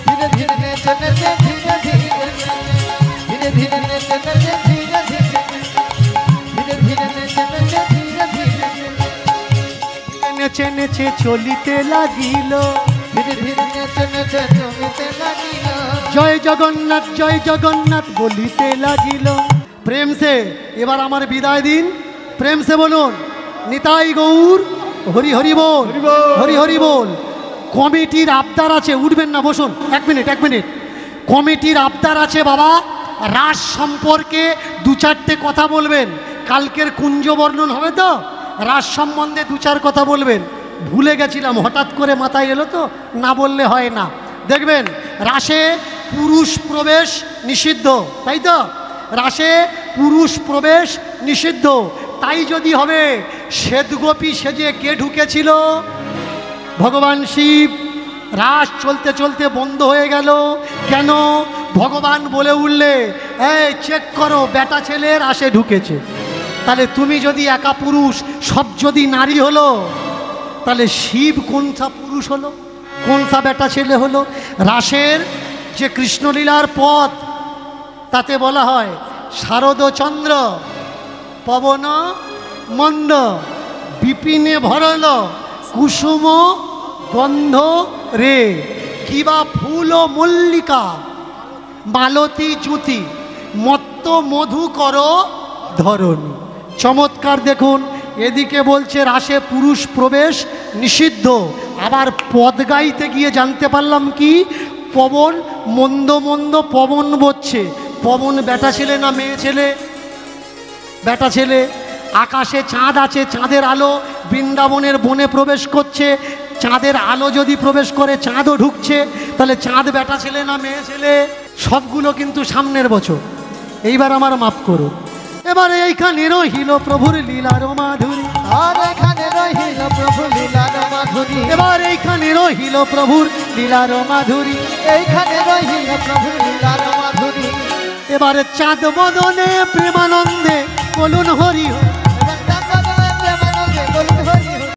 ধীরে ধীরে নেচে নেচে ধীরে ধীরে নেচে, ধীরে ধীরে নেচে নেচে ধীরে ধীরে ধীরে ধীরে নেচে নেচে ধীরে ধীরে নেচে নেচে চলিতে লাগিল, ধীরে ধীরে নেচে নেচে চলিতে লাগিল। জয় জগন্নাথ বলিতে লাগিল। প্রেম সে এবার আমার বিদায় দিন, প্রেম সে বলুন নিতাই গৌর হরি হরি বল, হরি হরি বল। কমিটির আবদার আছে, উঠবেন না, বসুন, এক মিনিট এক মিনিট। কমিটির আবদার আছে বাবা, রাস সম্পর্কে দু চারটে কথা বলবেন, কালকের কুঞ্জ বর্ণন হবে তো, রাস সম্বন্ধে দু চার কথা বলবেন। ভুলে গেছিলাম, হঠাৎ করে মাথায় এলো তো, না বললে হয় না। দেখবেন রাসে পুরুষ প্রবেশ নিষিদ্ধ, তাই তো, রাসে পুরুষ প্রবেশ নিষিদ্ধ। তাই যদি হবে, শ্বেতগোপী সেজে কে ঢুকেছিল? ভগবান শিব। রাস চলতে চলতে বন্ধ হয়ে গেল কেন? ভগবান বলে উঠলে, এই চেক করো, বেটা ছেলে রাসে ঢুকেছে। তাহলে তুমি যদি একা পুরুষ, সব যদি নারী হলো, তাহলে শিব কোনটা পুরুষ হলো, কোনটা বেটা ছেলে হলো? রাসের যে কৃষ্ণলীলার পথ, তাতে বলা হয় শারদচন্দ্র পবন মন্দ বিপিনে ভরল কুসুম গন্ধ রে, কিবা ফুল ও মল্লিকা মালতী জ্যোতি মত্ত মধু কর ধরণী। চমৎকার দেখুন, এদিকে বলছে রাসে পুরুষ প্রবেশ নিষিদ্ধ, আবার পদ গাইতে গিয়ে জানতে পারলাম কি, পবন মন্দ মন্দ পবন বচ্ছে। পবন বেটা ছেলে না মেয়ে ছেলে? বেটা ছেলে। আকাশে চাঁদ আছে, চাঁদের আলো বৃন্দাবনের বনে প্রবেশ করছে, চাঁদের আলো যদি প্রবেশ করে চাঁদও ঢুকছে, তাহলে চাঁদ বেটা ছেলে না মেয়ে ছেলে? সবগুলো কিন্তু সামনের বছর। এইবার আমার মাফ করো। এবারে এইখানে রহিল প্রভুর লীলার মাধুরী, আর এখানে রহিল প্রভু লীলার মাধুরী, এবার এইখানে রহিল প্রভুর লীলার মাধুরী, এইখানে রহিল প্রভু লীলার মাধুরী। এবারে চাঁদ বদনে প্রেমানন্দে বলুন হরি হরি।